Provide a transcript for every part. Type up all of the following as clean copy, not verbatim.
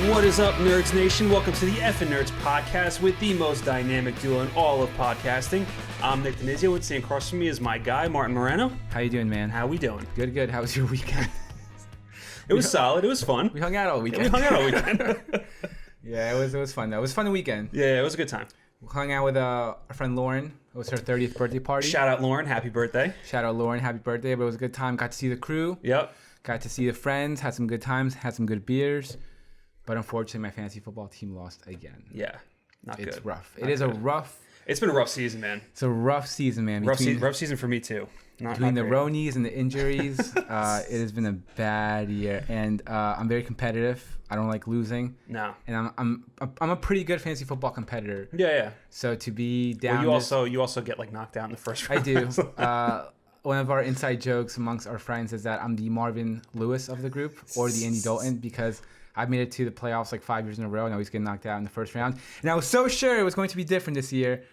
What is up, Nerds Nation? Welcome to the Effin' Nerds podcast with the most dynamic duo in all of podcasting. I'm Nick Denizio, and sitting across from me is my guy, Martin Moreno. How you doing, man? How we doing? Good, good. How was your weekend? It was solid. It was fun. We hung out all weekend. Yeah, it was fun, though. It was a fun weekend. Yeah, it was a good time. We hung out with our friend Lauren. It was her 30th birthday party. Shout out, Lauren. Happy birthday. Shout out, Lauren. Happy birthday. But it was a good time. Got to see the crew. Yep. Got to see the friends. Had some good times. Had some good beers. But unfortunately, my fantasy football team lost again. Yeah, not good. It's rough. Not it is good. a rough... It's been a rough season, man. It's a rough season, man. Rough season for me, too. Between the Ronies and the injuries, it has been a bad year. And I'm very competitive. I don't like losing. No. And I'm a pretty good fantasy football competitor. Yeah. So to be down, well, you also get like knocked out in the first round. I do. One of our inside jokes amongst our friends is that I'm the Marvin Lewis of the group, or the Andy Dalton, because I've made it to the playoffs like 5 years in a row, and I always get knocked out in the first round. And I was so sure it was going to be different this year,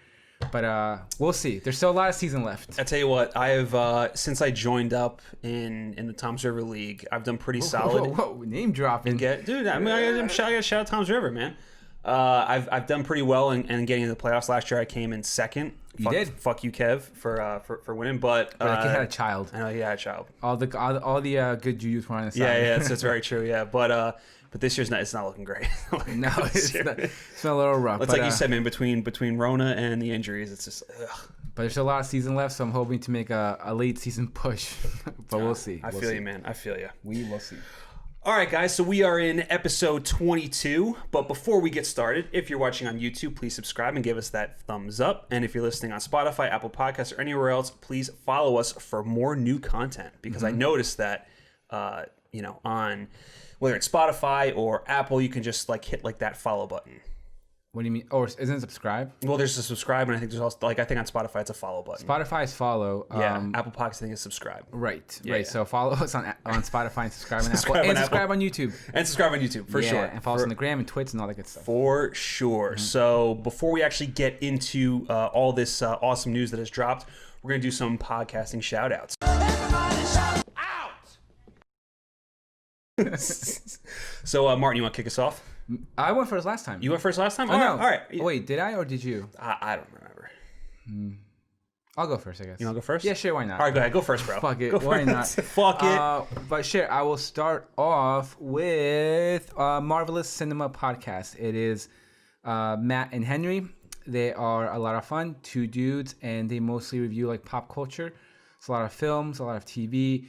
but we'll see. There's still a lot of season left. I tell you what, I have since I joined up in the Tom's River League, I've done pretty solid. Whoa, name dropping. Dude, I gotta shout out Tom's River, man. I've done pretty well in getting into the playoffs. Last year I came in second. You did. Fuck you, Kev, for winning. But that kid had a child. I know he had a child. All the good Jujus were on the side. Yeah, that's very true. Yeah, but this year's it's not looking great. No, it's a little rough. It's like you said, man. Between Rona and the injuries, it's just. Ugh. But there's a lot of season left, so I'm hoping to make a late season push. But we'll see. I feel you, man. I feel you. We will see. All right, guys, so we are in episode 22, but before we get started, if you're watching on YouTube, please subscribe and give us that thumbs up. And if you're listening on Spotify, Apple Podcasts, or anywhere else, please follow us for more new content, because I noticed that, on whether it's Spotify or Apple, you can just hit that follow button. What do you mean? Oh, isn't it subscribe? Well, there's a subscribe, and I think there's also, I think on Spotify, it's a follow button. Spotify is follow. Yeah, Apple Podcasts, I think, is subscribe. Right. Yeah. So follow us on Spotify and subscribe on Apple. And subscribe on YouTube. And subscribe on YouTube, for sure. And follow us on the gram and Twitch and all that good stuff. For sure. So before we actually get into all this awesome news that has dropped, we're going to do some podcasting shout-outs. Everybody shout out! So, Martin, you want to kick us off? I went first last time. You went first last time? Oh, no. All right. Wait, did I or did you? I don't remember. I'll go first, I guess. You want to go first? Yeah, sure, why not? All right, go ahead. Go first, bro. Fuck it. Go Why not? Fuck it. But sure, I will start off with Marvelous Cinema Podcast. It is Matt and Henry. They are a lot of fun, two dudes, and they mostly review pop culture. It's a lot of films, a lot of TV.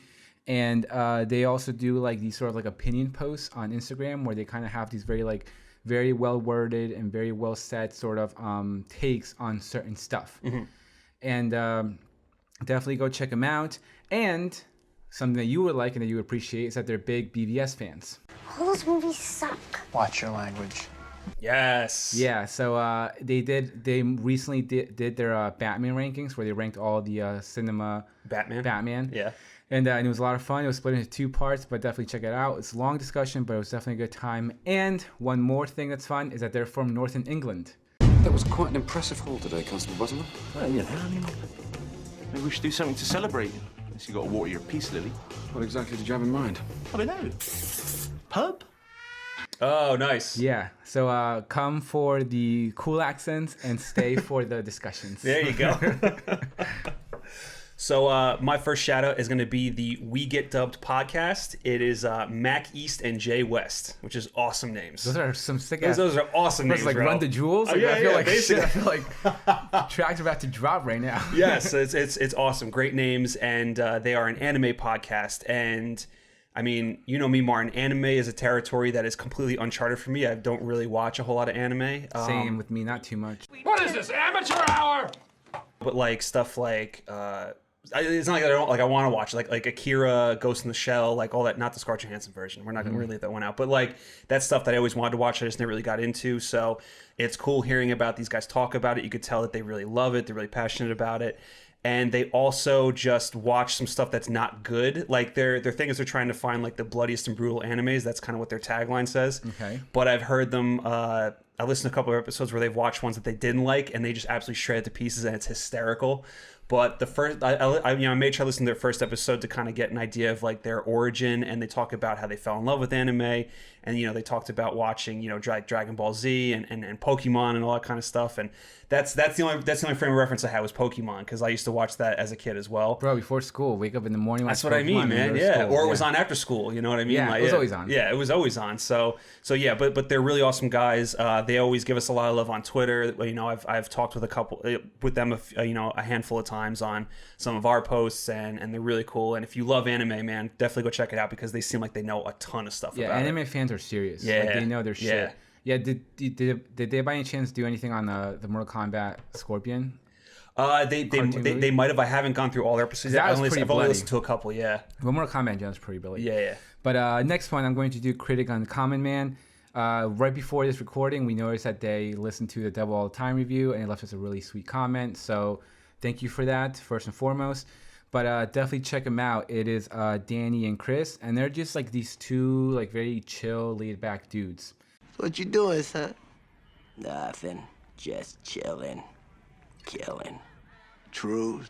And they also do these sort of opinion posts on Instagram where they kind of have these very well worded and very well said sort of takes on certain stuff. Mm-hmm. And definitely go check them out. And something that you would like and that you would appreciate is that they're big BVS fans. All those movies suck. Watch your language. Yes. Yeah, so they recently did their Batman rankings where they ranked all the cinema Batman. Yeah. And it was a lot of fun. It was split into two parts, but definitely check it out. It's a long discussion, but it was definitely a good time. And one more thing that's fun is that they're from Northern England. That was quite an impressive haul today, Constable, wasn't it? Well, maybe we should do something to celebrate. Unless you got to water your peace lily. What exactly did you have in mind? I don't know. Pub? Oh, nice. Yeah. So come for the cool accents and stay for the discussions. There you go. So my first shout out is going to be the We Get Dubbed podcast. It is Mac East and Jay West, which is awesome names. Those are some sick ass. Those are awesome names, bro. Run the Jewels. Yeah, I feel like basically. shit. I feel like tracks are about to drop right now. Yes, it's awesome. Great names, and they are an anime podcast. And I mean, you know me, Martin. Anime is a territory that is completely uncharted for me. I don't really watch a whole lot of anime. Same with me, not too much. What is this, amateur hour? But stuff it's not like I don't I want to watch like Akira, Ghost in the Shell, all that. Not the Scarlett Johansson version. We're not going to really leave that one out. But that's stuff that I always wanted to watch. I just never really got into. So it's cool hearing about these guys talk about it. You could tell that they really love it. They're really passionate about it. And they also just watch some stuff that's not good. Their thing is they're trying to find the bloodiest and brutal animes. That's kind of what their tagline says. Okay. But I've heard them. I listened to a couple of episodes where they've watched ones that they didn't like, and they just absolutely shred it to pieces, and it's hysterical. But the first, I made sure I listened to their first episode to kind of get an idea of like their origin, and they talk about how they fell in love with anime, and they talked about watching Dragon Ball Z and Pokemon and all that kind of stuff, and that's the only frame of reference I had was Pokemon, because I used to watch that as a kid as well. Bro, before school, wake up in the morning. That's what I mean, man. Yeah, or it was on after school. You know what I mean? Yeah, it was always on. Yeah, it was always on. So yeah, but they're really awesome guys. They always give us a lot of love on Twitter. I've talked with them a handful of times on some of our posts, and they're really cool. And if you love anime, man, definitely go check it out, because they seem like they know a ton of stuff about anime it. fans are serious. Yeah, like, they know their shit. Yeah, did they by any chance do anything on the Mortal Kombat Scorpion? They might have. I haven't gone through all their episodes. I've only listened to a couple. Yeah. Well, Mortal Kombat is pretty bloody. Yeah. But next one, I'm going to do Critic on Common Man. Right before this recording, we noticed that they listened to the Devil All the Time review, and they left us a really sweet comment. So thank you for that, first and foremost. But definitely check them out. It is Danny and Chris, and they're just like these two like very chill, laid back dudes. What you doing, son? Nothing. Just chilling. Killing. True.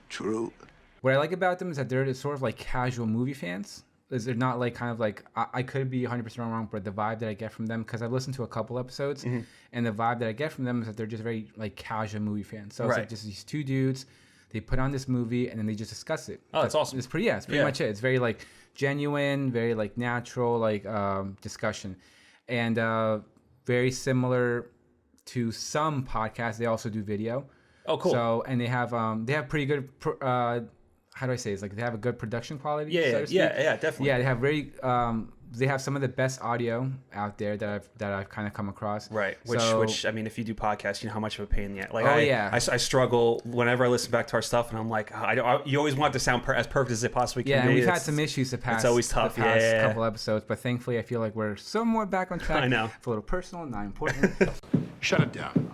What I like about them is that they're sort of like casual movie fans. They're not like kind of like, I could be 100% wrong, but the vibe that I get from them, because I've listened to a couple episodes, and the vibe that I get from them is that they're just very like casual movie fans. So it's like just these two dudes, they put on this movie and then they just discuss it. Oh, that's awesome. It's pretty much it. It's very like genuine, very like natural like discussion, and very similar to some podcasts. They also do video. Oh, cool. So, and they have pretty good, how do I say? It's like they have a good production quality. Yeah, definitely. Yeah, they have they have some of the best audio out there that I've kind of come across. Right. Which I mean, if you do podcasts, you know how much of a pain yet. Like, I struggle whenever I listen back to our stuff, and I'm like, you always want it to sound as perfect as it possibly can be. Yeah, and we've had some issues it's always tough. The past couple episodes, but thankfully, I feel like we're somewhat back on track. I know. It's a little personal, not important. Shut it down.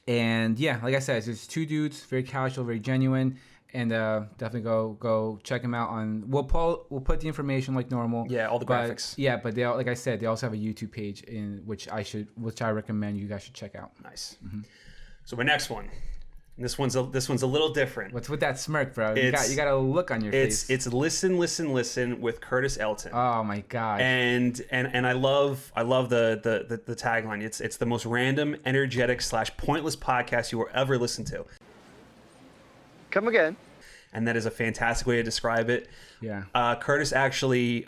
And yeah, like I said, it's just two dudes, very casual, very genuine. And definitely go check them out on. We'll put the information like normal. Yeah, all the graphics. Yeah, but they like I said, they also have a YouTube page in which I recommend you guys should check out. Nice. Mm-hmm. So my next one, and this one's a little different. What's with that smirk, bro? You got a look on your face. It's listen with Curtis Elton. Oh my god. And I love the tagline. It's the most random, energetic / pointless podcast you will ever listen to. Come again. And that is a fantastic way to describe it. Yeah. Curtis actually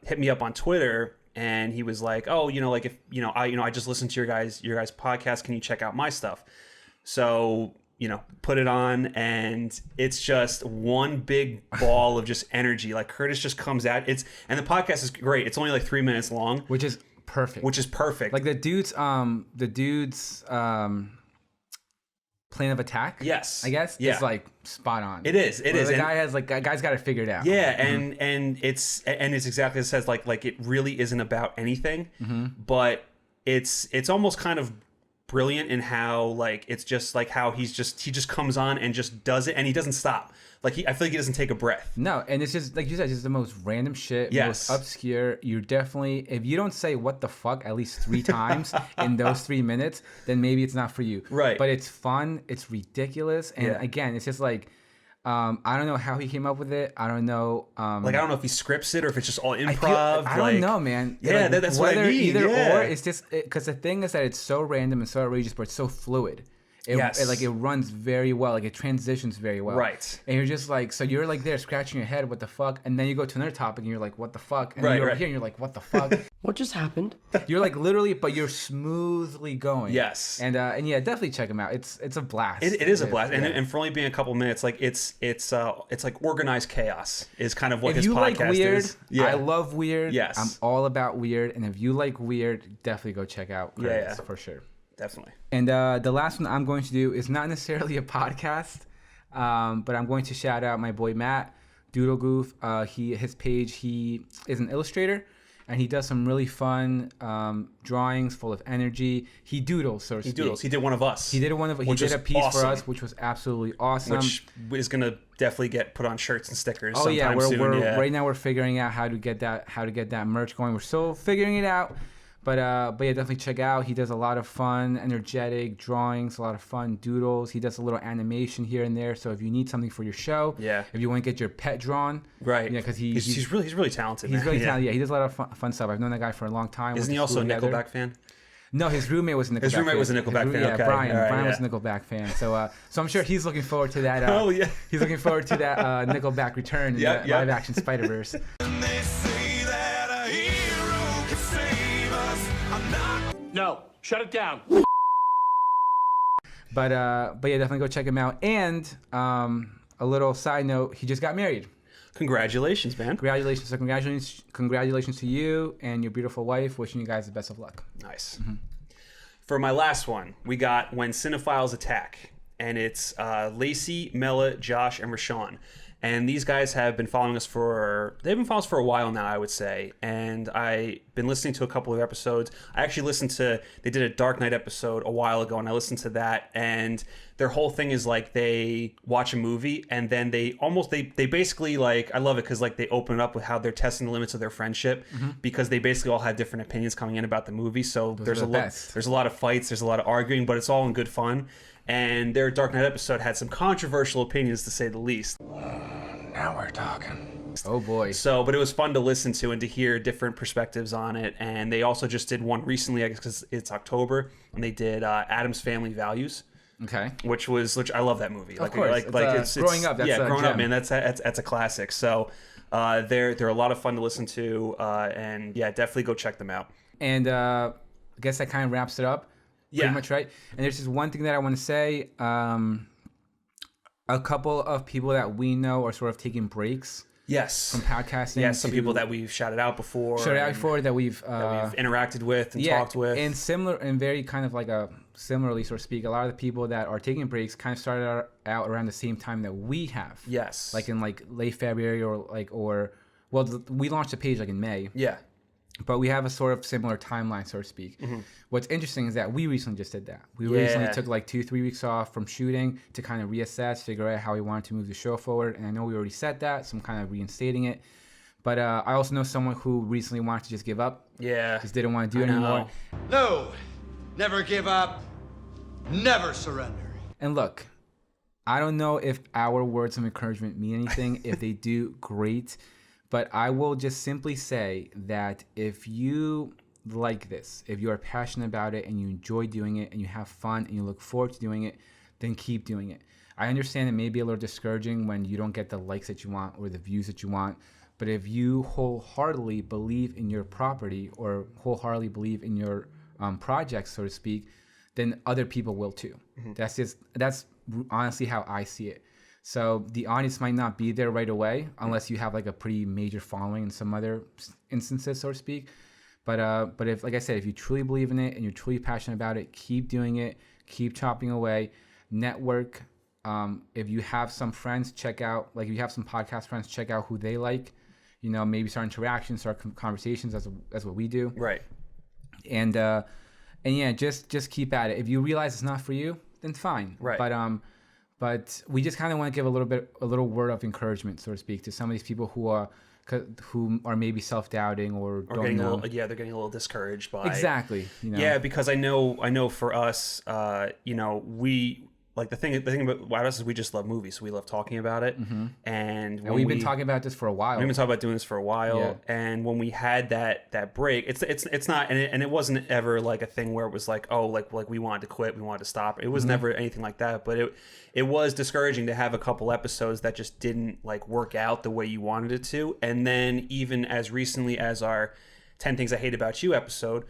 hit me up on Twitter, and he was like, "Oh, like if I just listened to your guys' podcast. Can you check out my stuff?" So put it on, and it's just one big ball of just energy. Like Curtis just comes out. And the podcast is great. It's only like 3 minutes long, which is perfect. Like the dude's plan of attack. Yes, I guess. Yeah. It's like spot on. It is. The guy's got it figured out. Yeah, and it's exactly as it says. Like it really isn't about anything, but it's almost kind of brilliant in how like it's just like how he just comes on and just does it, and he doesn't stop. Like I feel like he doesn't take a breath. No, and it's just like you said, it's the most random shit, yes. most obscure. You're definitely, if you don't say what the fuck at least 3 times in those 3 minutes, then maybe it's not for you. Right. But it's fun, it's ridiculous, and again, it's just like I don't know how he came up with it. I don't know. I don't know if he scripts it or if it's just all improv. I don't know, man. Yeah, like, that's what I mean. Either or, it's just because the thing is that it's so random and so outrageous, but it's so fluid. It runs very well. Like it transitions very well. Right. And you're just like, so you're like there scratching your head, what the fuck? And then you go to another topic and you're like, what the fuck? And then you're over here and you're like, what the fuck? What just happened? You're like literally, but you're smoothly going. Yes. And yeah, definitely check them out. It's a blast. It is a blast. And for only being a couple minutes, like it's like organized chaos is kind of what his podcast like weird, is. Yeah. I love weird. Yes. I'm all about weird. And if you like weird, definitely go check out Curtis, for sure. Definitely. And the last one I'm going to do is not necessarily a podcast, but I'm going to shout out my boy Matt Doodle Goof. His page, he is an illustrator, and he does some really fun drawings full of energy. He doodles, so to speak. He doodles. He did one of us. He did a piece for us, which was absolutely awesome. Which is gonna definitely get put on shirts and stickers. Oh yeah, soon. Right now we're figuring out how to get that merch going. We're still figuring it out. But yeah, definitely check out. He does a lot of fun, energetic drawings, a lot of fun doodles. He does a little animation here and there. So if you need something for your show, if you want to get your pet drawn, right? Yeah, because he's really talented. He's man. really talented. Yeah, he does a lot of fun stuff. I've known that guy for a long time. Isn't he also a Nickelback fan? No, his roommate was a Nickelback fan. His roommate was a Nickelback fan. Yeah, Okay. Brian. Right, Brian was a Nickelback fan. So I'm sure he's looking forward to that. Oh yeah, he's looking forward to that Nickelback return in the live action Spider-Verse. No, shut it down. But yeah, definitely go check him out. And a little side note, he just got married. Congratulations, man. Congratulations. So congratulations to you and your beautiful wife. Wishing you guys the best of luck. Nice. For my last one, we got When Cinephiles Attack. And it's Lacey, Mela, Josh, and Rashawn. And these guys have been following us for a while now, I would say. And I've been listening to a couple of episodes. I actually they did a Dark Knight episode a while ago, and I listened to that. And their whole thing is like they watch a movie and then they basically like, I love it because like they open it up with how they're testing the limits of their friendship because they basically all have different opinions coming in about the movie. So there's a lot of fights, there's a lot of arguing, but it's all in good fun. And their Dark Knight episode had some controversial opinions, to say the least. Now we're talking. Oh boy. So, but it was fun to listen to and to hear different perspectives on it. And they also just did one recently, I guess, because it's October, and they did Addams Family Values. Okay. Which I love that movie. Of course. It's growing up. That's growing gem. up, man. That's a classic. So, they're a lot of fun to listen to, and yeah, definitely go check them out. And I guess that kind of wraps it up. Pretty much, right? And there's just one thing that I want to say. A couple of people that we know are sort of taking breaks. Yes. From podcasting. Yeah, some people that we've shouted out before. That we've interacted with and talked with. And similar, and very kind of like similarly, so to speak, a lot of the people that are taking breaks kind of started out around the same time that we have. Yes. Like in like late February we launched the page like in May. Yeah. But we have a sort of similar timeline, so to speak. What's interesting is that we recently just did that. We recently took like 2-3 weeks off from shooting to kind of reassess, figure out how we wanted to move the show forward. And I know we already said that, so I'm kind of reinstating it. But I also know someone who recently wanted to just give up. Yeah. Just didn't want to do it anymore. No, never give up, never surrender. And look, I don't know if our words of encouragement mean anything. If they do, great. But I will just simply say that if you like this, if you are passionate about it and you enjoy doing it and you have fun and you look forward to doing it, then keep doing it. I understand it may be a little discouraging when you don't get the likes that you want or the views that you want. But if you wholeheartedly believe in your property or wholeheartedly believe in your project, so to speak, then other people will too. That's honestly how I see it. So the audience might not be there right away unless you have like a pretty major following in some other instances, so to speak. But if, like I said, if you truly believe in it and you're truly passionate about it, keep doing it, keep chopping away, network. If you have some friends, check out, like if you have some podcast friends, check out who they like, maybe start interactions, start conversations as what we do. Right. And yeah, just keep at it. If you realize it's not for you, then fine. Right. But we just kind of want to give a little word of encouragement, so to speak, to some of these people who are maybe self-doubting or don't know. They're getting a little discouraged by exactly. Yeah, because I know for us, we like the thing about us is we just love movies, so we love talking about it, and we've been talking about this for a while. We've been talking about doing this for a while, and when we had that break, it's not, and it wasn't ever like a thing where it was like, oh, like we wanted to quit, we wanted to stop. It was never anything like that, but it was discouraging to have a couple episodes that just didn't like work out the way you wanted it to, and then even as recently as our 10 Things I Hate About You episode,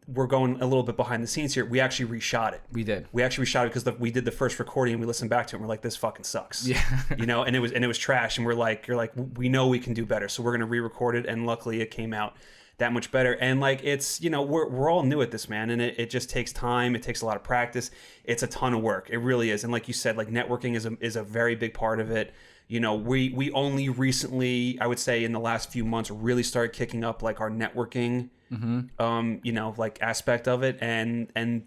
we're going a little bit behind the scenes here. We actually reshot it. We did. We actually reshot it because we did the first recording and we listened back to it and we're like, this fucking sucks. Yeah. And it was trash. And you're like, we know we can do better. So we're going to re-record it. And luckily it came out that much better. And like, it's, we're all new at this, man. And it just takes time. It takes a lot of practice. It's a ton of work. It really is. And like you said, like networking is a very big part of it. We only recently, I would say in the last few months, really started kicking up like our networking, like aspect of it. And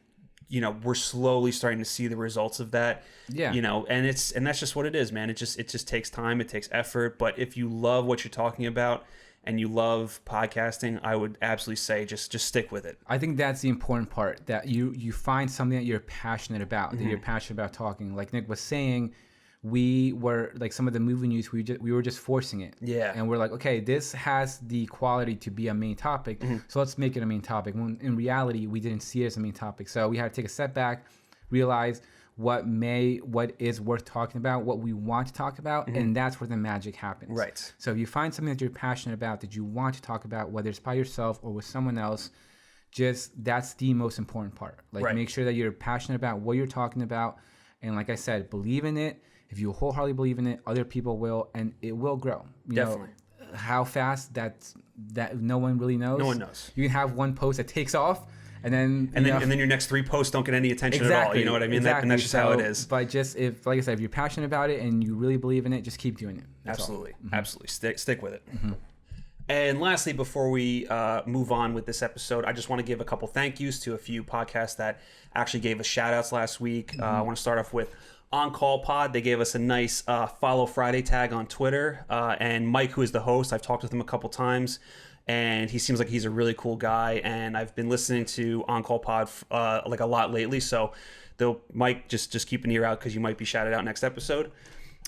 we're slowly starting to see the results of that. Yeah. And that's just what it is, man. It just takes time. It takes effort. But if you love what you're talking about and you love podcasting, I would absolutely say just stick with it. I think that's the important part, that you find something that you're passionate about, that you're passionate about talking. Like Nick was saying, we were like some of the movie news, we were just forcing it. Yeah. And we're like, okay, this has the quality to be a main topic, so let's make it a main topic. When in reality, we didn't see it as a main topic. So we had to take a step back, realize what is worth talking about, what we want to talk about, and that's where the magic happens. Right. So if you find something that you're passionate about, that you want to talk about, whether it's by yourself or with someone else, that's the most important part. Like make sure that you're passionate about what you're talking about, and like I said, believe in it. If you wholeheartedly believe in it, other people will, and it will grow. Definitely. How fast that no one really knows. No one knows. You can have one post that takes off, and then your next 3 posts don't get any attention at all. You know what I mean? Exactly. And that's just how it is. But just like I said, if you're passionate about it and you really believe in it, just keep doing it. Absolutely. Absolutely. Stick with it. And lastly, before we move on with this episode, I just want to give a couple thank yous to a few podcasts that actually gave us shout outs last week. I want to start off with On Call Pod. They gave us a nice Follow Friday tag on Twitter. And Mike, who is the host, I've talked with him a couple times, and he seems like he's a really cool guy. And I've been listening to On Call Pod like a lot lately. So Mike, just keep an ear out because you might be shouted out next episode.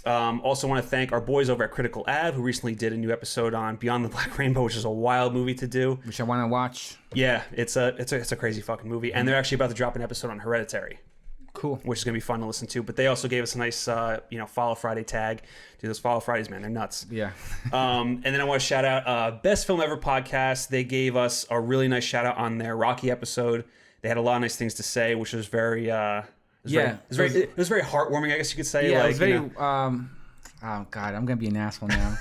Also want to thank our boys over at Critical Ave, who recently did a new episode on Beyond the Black Rainbow, which is a wild movie to do. Which I want to watch. Yeah, it's a crazy fucking movie. And they're actually about to drop an episode on Hereditary. Cool. Which is going to be fun to listen to. But they also gave us a nice, Follow Friday tag. Dude, those Follow Fridays, man, they're nuts. Yeah. And then I want to shout out Best Film Ever podcast. They gave us a really nice shout out on their Rocky episode. They had a lot of nice things to say, which was very... it was very heartwarming, I guess you could say. Yeah, like, it was very... oh, God, I'm going to be an asshole now.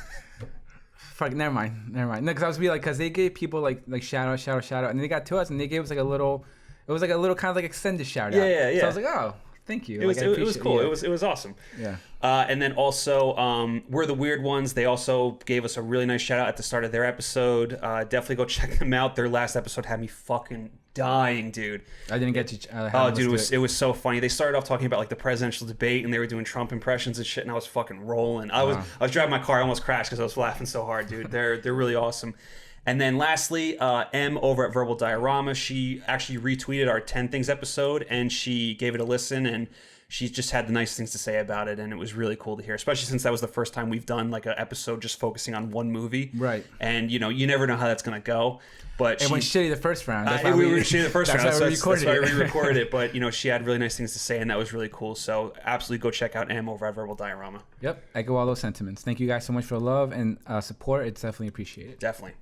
Fuck, never mind. No, because I was because they gave people like shout out, and then they got to us, and they gave us like a little... It was like a little kind of like extended shout out. Yeah. So I was like, oh, thank you. It was cool. Yeah. It was awesome. Yeah. And then also, We're the Weird Ones. They also gave us a really nice shout out at the start of their episode. Definitely go check them out. Their last episode had me fucking dying, dude. I didn't get to. It was so funny. They started off talking about like the presidential debate, and they were doing Trump impressions and shit, and I was fucking rolling. I was driving my car, I almost crashed because I was laughing so hard, dude. They're really awesome. And then lastly, M over at Verbal Diorama, she actually retweeted our 10 Things episode, and she gave it a listen, and she just had the nice things to say about it, and it was really cool to hear, especially since that was the first time we've done like an episode just focusing on one movie. Right. And, you never know how that's going to go. But it went shitty the first round. We were shitty the first round. That's why we re-recorded it. But, she had really nice things to say, and that was really cool. So absolutely go check out M over at Verbal Diorama. Yep. Echo all those sentiments. Thank you guys so much for the love and support. It's definitely appreciated. Definitely.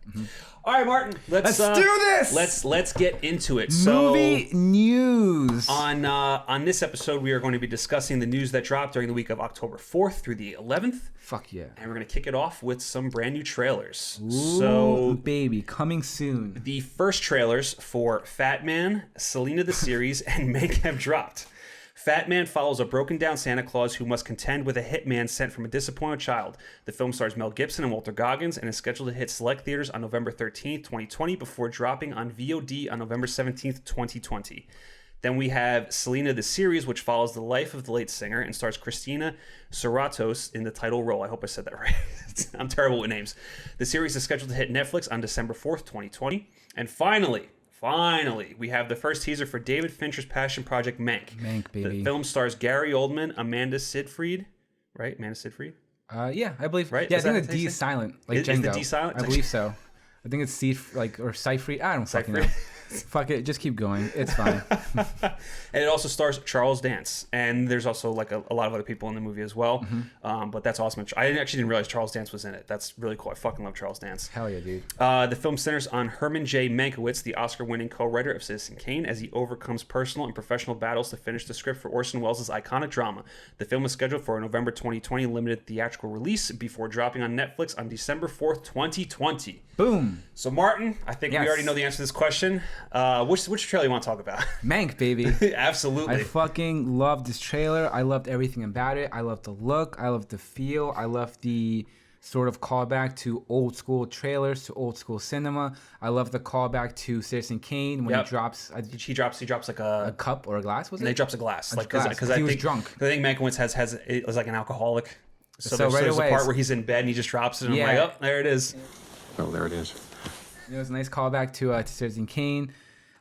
All right, Martin. Let's do this. Let's get into it. Movie news. On this episode, we are going to be discussing the news that dropped during the week of October 4th through the 11th. Fuck yeah. And we're going to kick it off with some brand new trailers. Ooh, baby, coming soon. The first trailers for Fat Man, Selena the Series, and Mank have dropped. Fat Man follows a broken down Santa Claus who must contend with a hitman sent from a disappointed child. The film stars Mel Gibson and Walter Goggins and is scheduled to hit select theaters on November 13th, 2020 before dropping on VOD on November 17th, 2020. Then we have Selena the Series, which follows the life of the late singer and stars Christina Serratos in the title role. I hope I said that right. I'm terrible with names. The series is scheduled to hit Netflix on December 4th, 2020. And finally, we have the first teaser for David Fincher's passion project, Mank. Mank, baby. The film stars Gary Oldman, Amanda Seyfried, right? Amanda Seyfried? Yeah, I believe. Right? Yeah, I think the D is silent, like Django. Is the D silent? I believe so. I think it's or Seyfried. I don't fucking know. Fuck it, just keep going. It's fine. And it also stars Charles Dance, and there's also like a lot of other people in the movie as well. But that's awesome. I actually didn't realize Charles Dance was in it. That's really cool. I fucking love Charles Dance. Hell yeah, dude. The film centers on Herman J. Mankiewicz, the Oscar-winning co-writer of Citizen Kane, as he overcomes personal and professional battles to finish the script for Orson Welles' iconic drama. The film is scheduled for a November 2020 limited theatrical release before dropping on Netflix on December 4th, 2020. Boom. So Martin, I think we already know the answer to this question. Which trailer you want to talk about? Mank, baby. Absolutely. I fucking loved this trailer. I loved everything about it. I loved the look. I loved the feel. I loved the sort of callback to old school trailers, to old school cinema. I love the callback to Citizen Kane when he drops. He drops like a cup or a glass. Was it? And he drops a glass. Because he was drunk. I think Mankiewicz has it was like an alcoholic. So right there's away, a part where he's in bed and he just drops it, and I'm like, oh, there it is. Oh, there it is. It was a nice callback to Citizen Kane.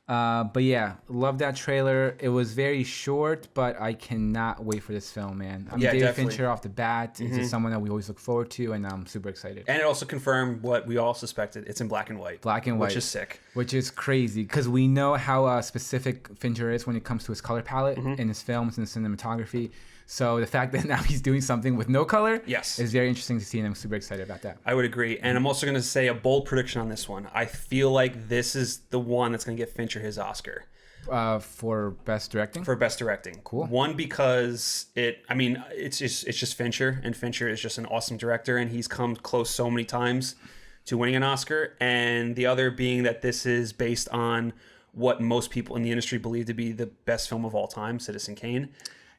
But yeah, love that trailer. It was very short, but I cannot wait for this film, man. I mean, David definitely. Fincher off the bat is just someone that we always look forward to, and I'm super excited. And it also confirmed what we all suspected. It's in black and white. Black and white. Which is sick. Which is crazy, because we know how specific Fincher is when it comes to his color palette in his films and cinematography. So the fact that now he's doing something with no color is very interesting to see, and I'm super excited about that. I would agree. And I'm also going to say a bold prediction on this one. I feel like this is the one that's going to get Fincher his Oscar. For best directing? For best directing. Cool. One, because it's just Fincher, and Fincher is just an awesome director, and he's come close so many times to winning an Oscar. And the other being that this is based on what most people in the industry believe to be the best film of all time, Citizen Kane.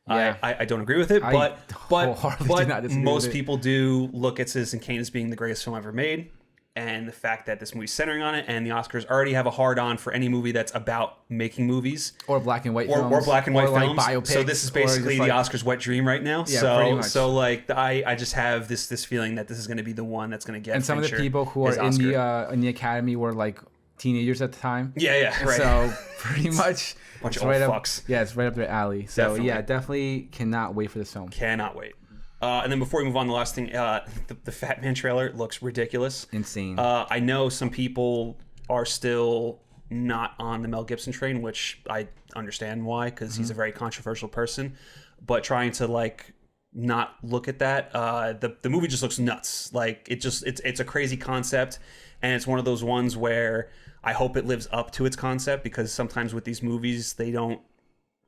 Yeah. I don't agree with it, but do most people do look at Citizen Kane as being the greatest film ever made. And the fact that this movie's centering on it, and the Oscars already have a hard-on for any movie that's about making movies. Or black and white films. Or black and white films. Like biopics, so this is basically the Oscars' wet dream right now. Yeah, pretty much. So like, I just have this feeling that this is going to be the one that's going to get And some Fincher of the people who are in the Academy were like teenagers at the time. Yeah, right. So pretty much... Bunch of old old fucks. Yeah, it's right up their alley. So Definitely. yeah, definitely cannot wait for this film. Cannot wait. And then before we move on, the last thing, the Fat Man trailer looks ridiculous. Insane. I know some people are still not on the Mel Gibson train, which I understand why, because he's a very controversial person. But trying to like not look at that, the movie just looks nuts. Like it's a crazy concept, and it's one of those ones where I hope it lives up to its concept, because sometimes with these movies they don't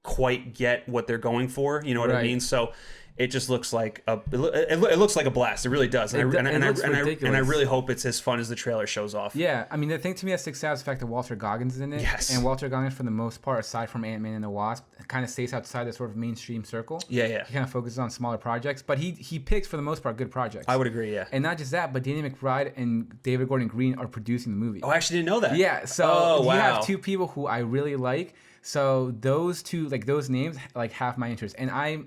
quite get what they're going for. You know what I mean? So it just looks like it looks like a blast. It really does. And I really hope it's as fun as the trailer shows off. Yeah, I mean, the thing to me that sticks out is the fact that Walter Goggins is in it. Yes. And Walter Goggins, for the most part, aside from Ant-Man and the Wasp, kind of stays outside the sort of mainstream circle. Yeah. He kind of focuses on smaller projects, but he picks, for the most part, good projects. I would agree, yeah. And not just that, but Danny McBride and David Gordon Green are producing the movie. Oh, I actually didn't know that. Yeah, so you have two people who I really like. So those two, like those names, like have my interest, and I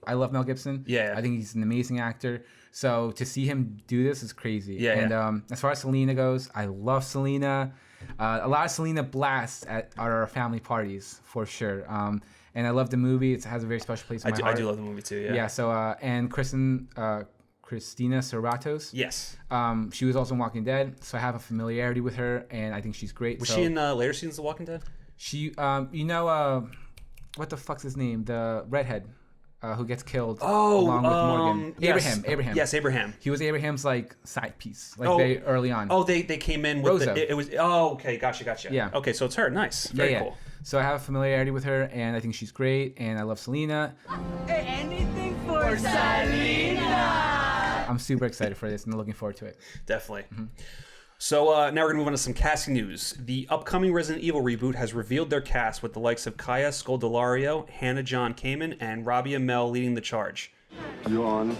love Mel Gibson. Yeah, I think he's an amazing actor. So to see him do this is crazy. Yeah, and as far as Selena goes, I love Selena. A lot of Selena blasts at our family parties for sure. And I love the movie. It has a very special place in my heart. I do love the movie too. Yeah. Yeah. So and Christina Serratos. Yes. She was also in Walking Dead, so I have a familiarity with her, and I think she's great. Was she in later seasons of The Walking Dead? She, what the fuck's his name? The redhead, who gets killed. Along with Morgan. Yes. Abraham. Yes, Abraham. He was Abraham's like side piece, like very early on. Oh, they came in with Rosa. it was. Oh, okay, gotcha. Yeah. Okay, so it's her. Nice. Very cool. So I have a familiarity with her, and I think she's great, and I love Selena. Anything for Selena. I'm super excited for this, and I'm looking forward to it. Definitely. Mm-hmm. So now we're going to move on to some casting news. The upcoming Resident Evil reboot has revealed their cast with the likes of Kaya Scodelario, Hannah John Kamen, and Robbie Amell leading the charge. You on?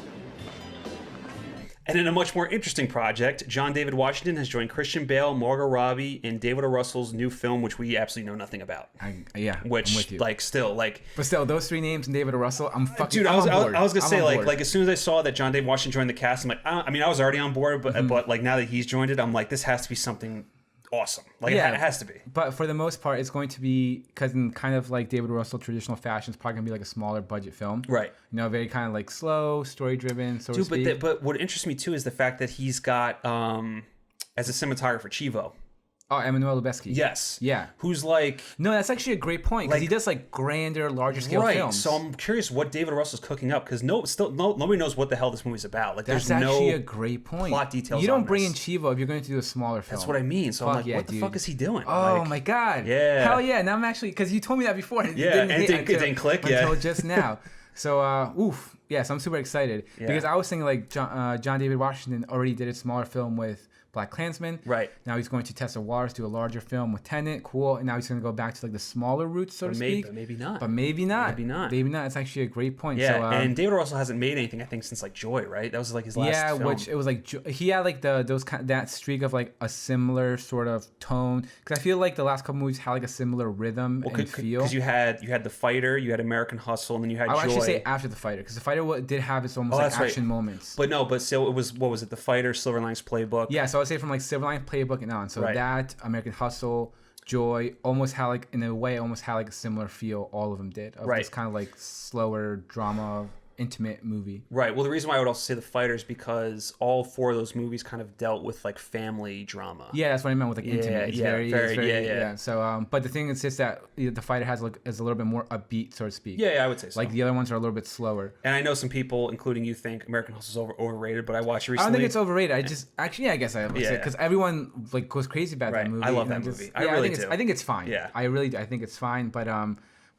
And in a much more interesting project, John David Washington has joined Christian Bale, Margot Robbie in David O. Russell's new film, which we absolutely know nothing about. Which, I'm with you. But still, those three names and David O. Russell, I'm fucking. Dude, I was gonna say like as soon as I saw that John David Washington joined the cast, I'm like, I mean, I was already on board, but like now that he's joined it, I'm like, this has to be something awesome. Like it has to be. But for the most part, it's going to be, because in kind of like David Russell traditional fashion, it's probably gonna be like a smaller budget film. Right. You know, very kind of like slow, story driven, so to speak. But what interests me too is the fact that he's got as a cinematographer Chivo. Oh, Emmanuel Lubezki. Yes. Yeah. Who's like... No, that's actually a great point, because he does like grander, larger scale films. So I'm curious what David Russell's cooking up, because nobody knows what the hell this movie's about. Like, that's actually a great point. Plot details. You don't bring in Chivo if you're going to do a smaller film. That's what I mean. So I'm like, what the fuck is he doing? Oh my god. Yeah. Hell yeah. Now I'm actually, because you told me that before. It didn't click. Until just now. So yes, I'm super excited because I was thinking like John David Washington already did a smaller film with Black Klansman. Right. Now he's going to Tessa Waters, do a larger film with Tenet. Cool. And now he's going to go back to like the smaller roots, so to speak. But maybe not. Maybe not. It's actually a great point. Yeah. So, and David Russell hasn't made anything, I think, since like Joy, right? That was like his last film. Which it was like he had like that streak of like a similar sort of tone, because I feel like the last couple movies had like a similar rhythm and feel. Because you had The Fighter, you had American Hustle, and then you had Joy. I would actually say after The Fighter, because The Fighter did have its almost like action moments. But still, it was, what was it? The Fighter, Silver Linings Playbook. Yeah, so I would say from like Silverline Playbook and on. So Right. that, American Hustle, Joy, almost had like, in a way, almost had like a similar feel. All of them did. Of Right. this kind of like slower drama, intimate movie. Right. Well, the reason why I would also say The Fighters because all 4 of those movies kind of dealt with like family drama. Yeah, that's what I meant with like intimate. It's very, yeah. So, but the thing is just that The Fighter has like is a little bit more upbeat, so to speak. Yeah, I would say so. Like the other ones are a little bit slower. And I know some people, including you, think American Hustle is overrated, but I watched it I recently. don't think it's overrated. I just actually, I guess I would say because everyone like goes crazy about Right. that movie. I love and that movie. Just, I really think do. I think it's fine. Yeah. I really do. I think it's fine. But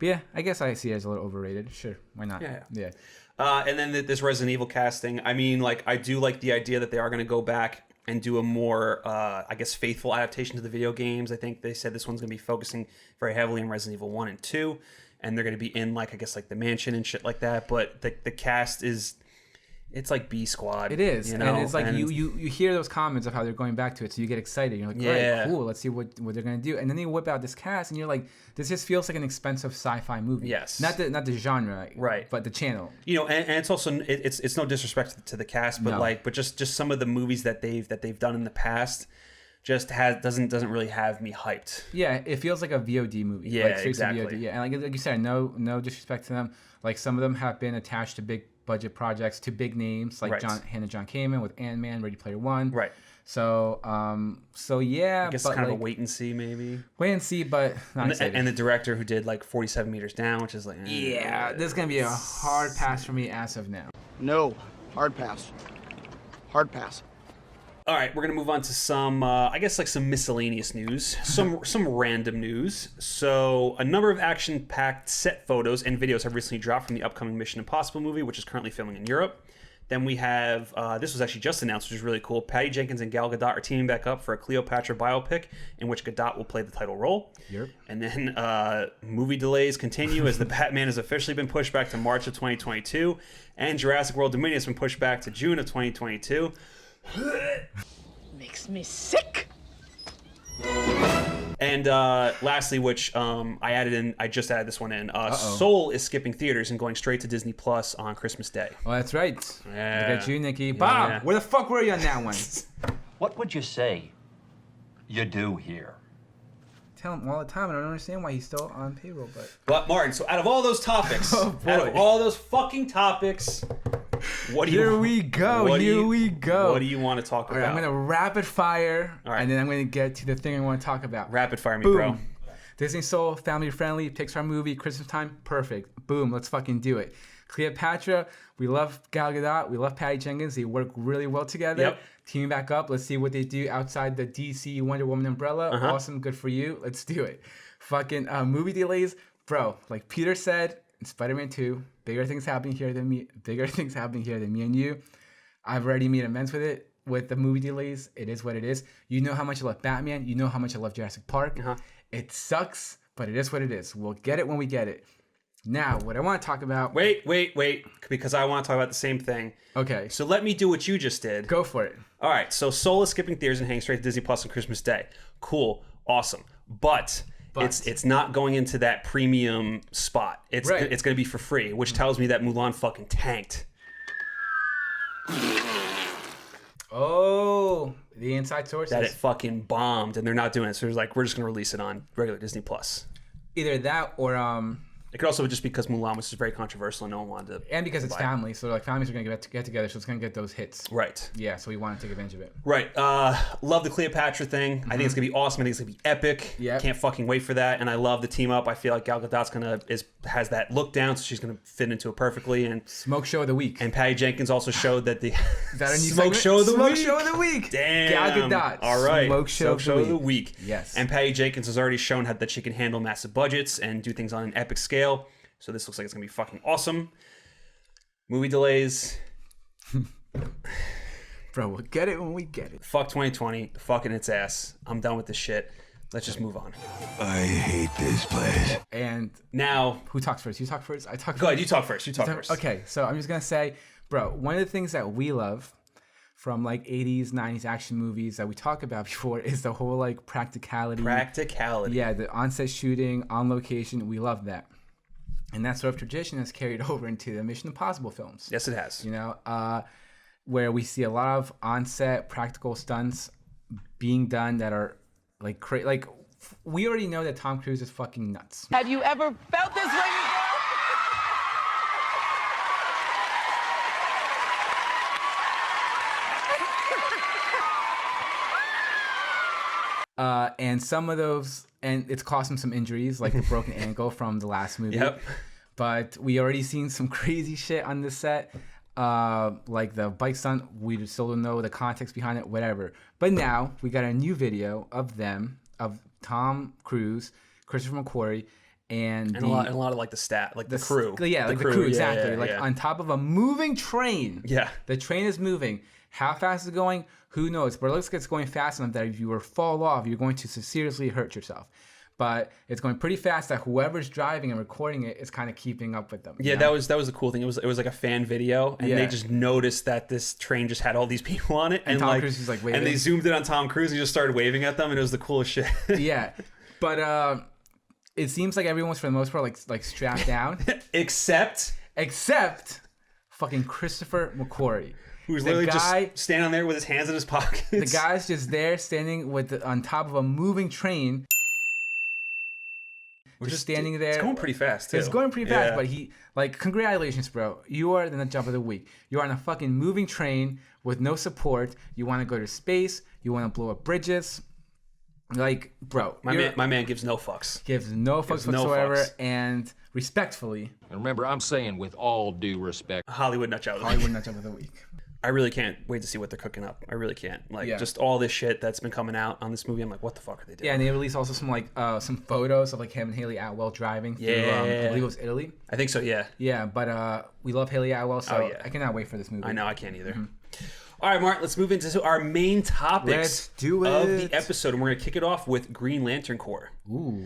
yeah, I guess I see it as a little overrated. Sure, why not? Yeah. And then this Resident Evil casting. I mean, like, I do like the idea that they are going to go back and do a more, I guess, faithful adaptation to the video games. I think they said this one's going to be focusing very heavily on Resident Evil 1 and 2. And they're going to be in, like, I guess, like, the mansion and shit like that. But the cast is... It's like B Squad. It is, you know? and it's like you hear those comments of how they're going back to it, so you get excited. You're like, Yeah. great, cool, let's see what they're gonna do. And then they whip out this cast, and you're like, this just feels like an expensive sci-fi movie. Yes. Not the genre, Right. but the channel. You know, and it's also it's no disrespect to the cast, but No. but just some of the movies that they've done in the past just doesn't really have me hyped. Yeah, it feels like a VOD movie. Yeah, like, seriously exactly. VOD. Yeah, and like you said, no disrespect to them. Like some of them have been attached to big budget projects, to big names like Right. Hannah John Kamen with Ant-Man, Ready Player One. Right. So yeah, I guess but it's kind like, of a wait and see, maybe. wait and see, but not excited. And the director who did like 47 Meters Down, which is like Yeah, this is gonna be a hard pass for me as of now. No. Hard pass. Hard pass. All right, we're gonna move on to some, I guess, like some miscellaneous news, some random news. So, a number of action-packed set photos and videos have recently dropped from the upcoming Mission Impossible movie, which is currently filming in Europe. Then we have, this was actually just announced, which is really cool. Patty Jenkins and Gal Gadot are teaming back up for a Cleopatra biopic in which Gadot will play the title role. Yep. And then movie delays continue as The Batman has officially been pushed back to March of 2022, and Jurassic World Dominion has been pushed back to June of 2022. Makes me sick. And lastly, which I just added this one in. Soul is skipping theaters and going straight to Disney Plus on Christmas Day. Oh, that's right. Yeah. Look at you, Nikki. Bob, Yeah. where the fuck were you on that one? What would you say you do here? Tell him all the time. I don't understand why he's still on payroll, but But Martin, so out of all those topics, Oh, boy. out of all those fucking topics, what do you? Here we go. What do Here you- we go. What do you want to talk all about? right, I'm gonna rapid fire, All right. and then I'm gonna get to the thing I want to talk about. Rapid fire me, Boom. bro. Disney Soul, family friendly, Pixar movie, Christmas time, perfect. Boom, let's fucking do it. Cleopatra, we love Gal Gadot, we love Patty Jenkins. They work really well together. Yep. Teaming back up, let's see what they do outside the DC Wonder Woman umbrella. Uh-huh. Awesome, good for you. Let's do it. Fucking movie delays, bro. Like Peter said in Spider-Man 2, bigger things happening here than me. Bigger things happening here than me and you. I've already made amends with it. With the movie delays, it is what it is. You know how much I love Batman. You know how much I love Jurassic Park. Uh-huh. It sucks, but it is what it is. We'll get it when we get it. Now, what I want to talk about... Wait, because I want to talk about the same thing. Okay, So let me do what you just did. go for it. All right, so Soul is skipping theaters and hanging straight to Disney Plus on Christmas Day. Cool, awesome, but it's not going into that premium spot. It's Right. it's going to be for free, which tells me that Mulan fucking tanked. Oh, the inside sources. That it fucking bombed, and they're not doing it. So it's like we're just going to release it on regular Disney Plus. Either that or It could also just be because Mulan was just very controversial and no one wanted to. and because it's buy it. family, so like families are gonna get together, so it's gonna get those hits. Right. Yeah, so we want to take advantage of it. Right. Love the Cleopatra thing. I think it's gonna be awesome. I think it's gonna be epic. Yep. Can't fucking wait for that. And I love the team up. I feel like Gal Gadot's has that look down, so she's gonna fit into it perfectly. And Smoke show of the week. And Patty Jenkins also showed that the Is that a new smoke segment? show of the Smoke week. show of the week. Damn. Gal Gadot. All right. Smoke show of the week. Yes. And Patty Jenkins has already shown that she can handle massive budgets and do things on an epic scale. So this looks like it's gonna be fucking awesome. Movie delays. Bro, we'll get it when we get it. Fuck 2020. Fucking its ass. I'm done with this shit. Let's just move on. I hate this place. And Now, who talks first? You talk first? I talk first? go ahead. You talk first. You talk first. Okay, so I'm just gonna say, bro, one of the things that we love from like 80s, 90s action movies that we talk about before is the whole like practicality. Practicality. Yeah, the on-set shooting, on location. We love that. And that sort of tradition has carried over into the Mission Impossible films. Yes, it has. You know, where we see a lot of on-set practical stunts being done that are like we already know that Tom Cruise is fucking nuts. Have you ever felt this way And some of those, and it's caused him some injuries, like the broken ankle from the last movie. Yep. But we already seen some crazy shit on the set. Like the bike stunt, we still don't know the context behind it, whatever. But now we got a new video of Tom Cruise, Christopher McQuarrie, and a lot of like the crew. Yeah, like the crew, exactly. On top of a moving train. Yeah. The train is moving. How fast is it going? Who knows? But it looks like it's going fast enough that if you were to fall off, you're going to seriously hurt yourself. But it's going pretty fast that whoever's driving and recording it is kind of keeping up with them. Yeah, that was the cool thing. It was like a fan video, and they just noticed that this train just had all these people on it, and Tom Cruise was like waving. And they zoomed in on Tom Cruise, and he just started waving at them, and it was the coolest shit. Yeah, but it seems like everyone's for the most part like strapped down, except fucking Christopher McQuarrie. Who's literally just standing there with his hands in his pockets. The guy's just there standing on top of a moving train. We're just standing there. It's going pretty fast, too. It's going pretty fast, but congratulations, bro. You are the jump of the week. You're on a fucking moving train with no support. You want to go to space. You want to blow up bridges. Like, bro. My man gives no fucks. Gives no fucks whatsoever. And respectfully. And remember, I'm saying with all due respect. Hollywood Nut Job. Hollywood Nut Job of the week. I really can't wait to see what they're cooking up. I really can't. Just all this shit that's been coming out on this movie. I'm like, what the fuck are they doing? Yeah, and they released also some photos of him and Haley Atwell driving through, I believe it was Italy. I think so, yeah. Yeah, but we love Haley Atwell, so I cannot wait for this movie. I know, I can't either. Mm-hmm. All right, Mark, let's move into our main topics of the episode, and we're going to kick it off with Green Lantern Corps. Ooh.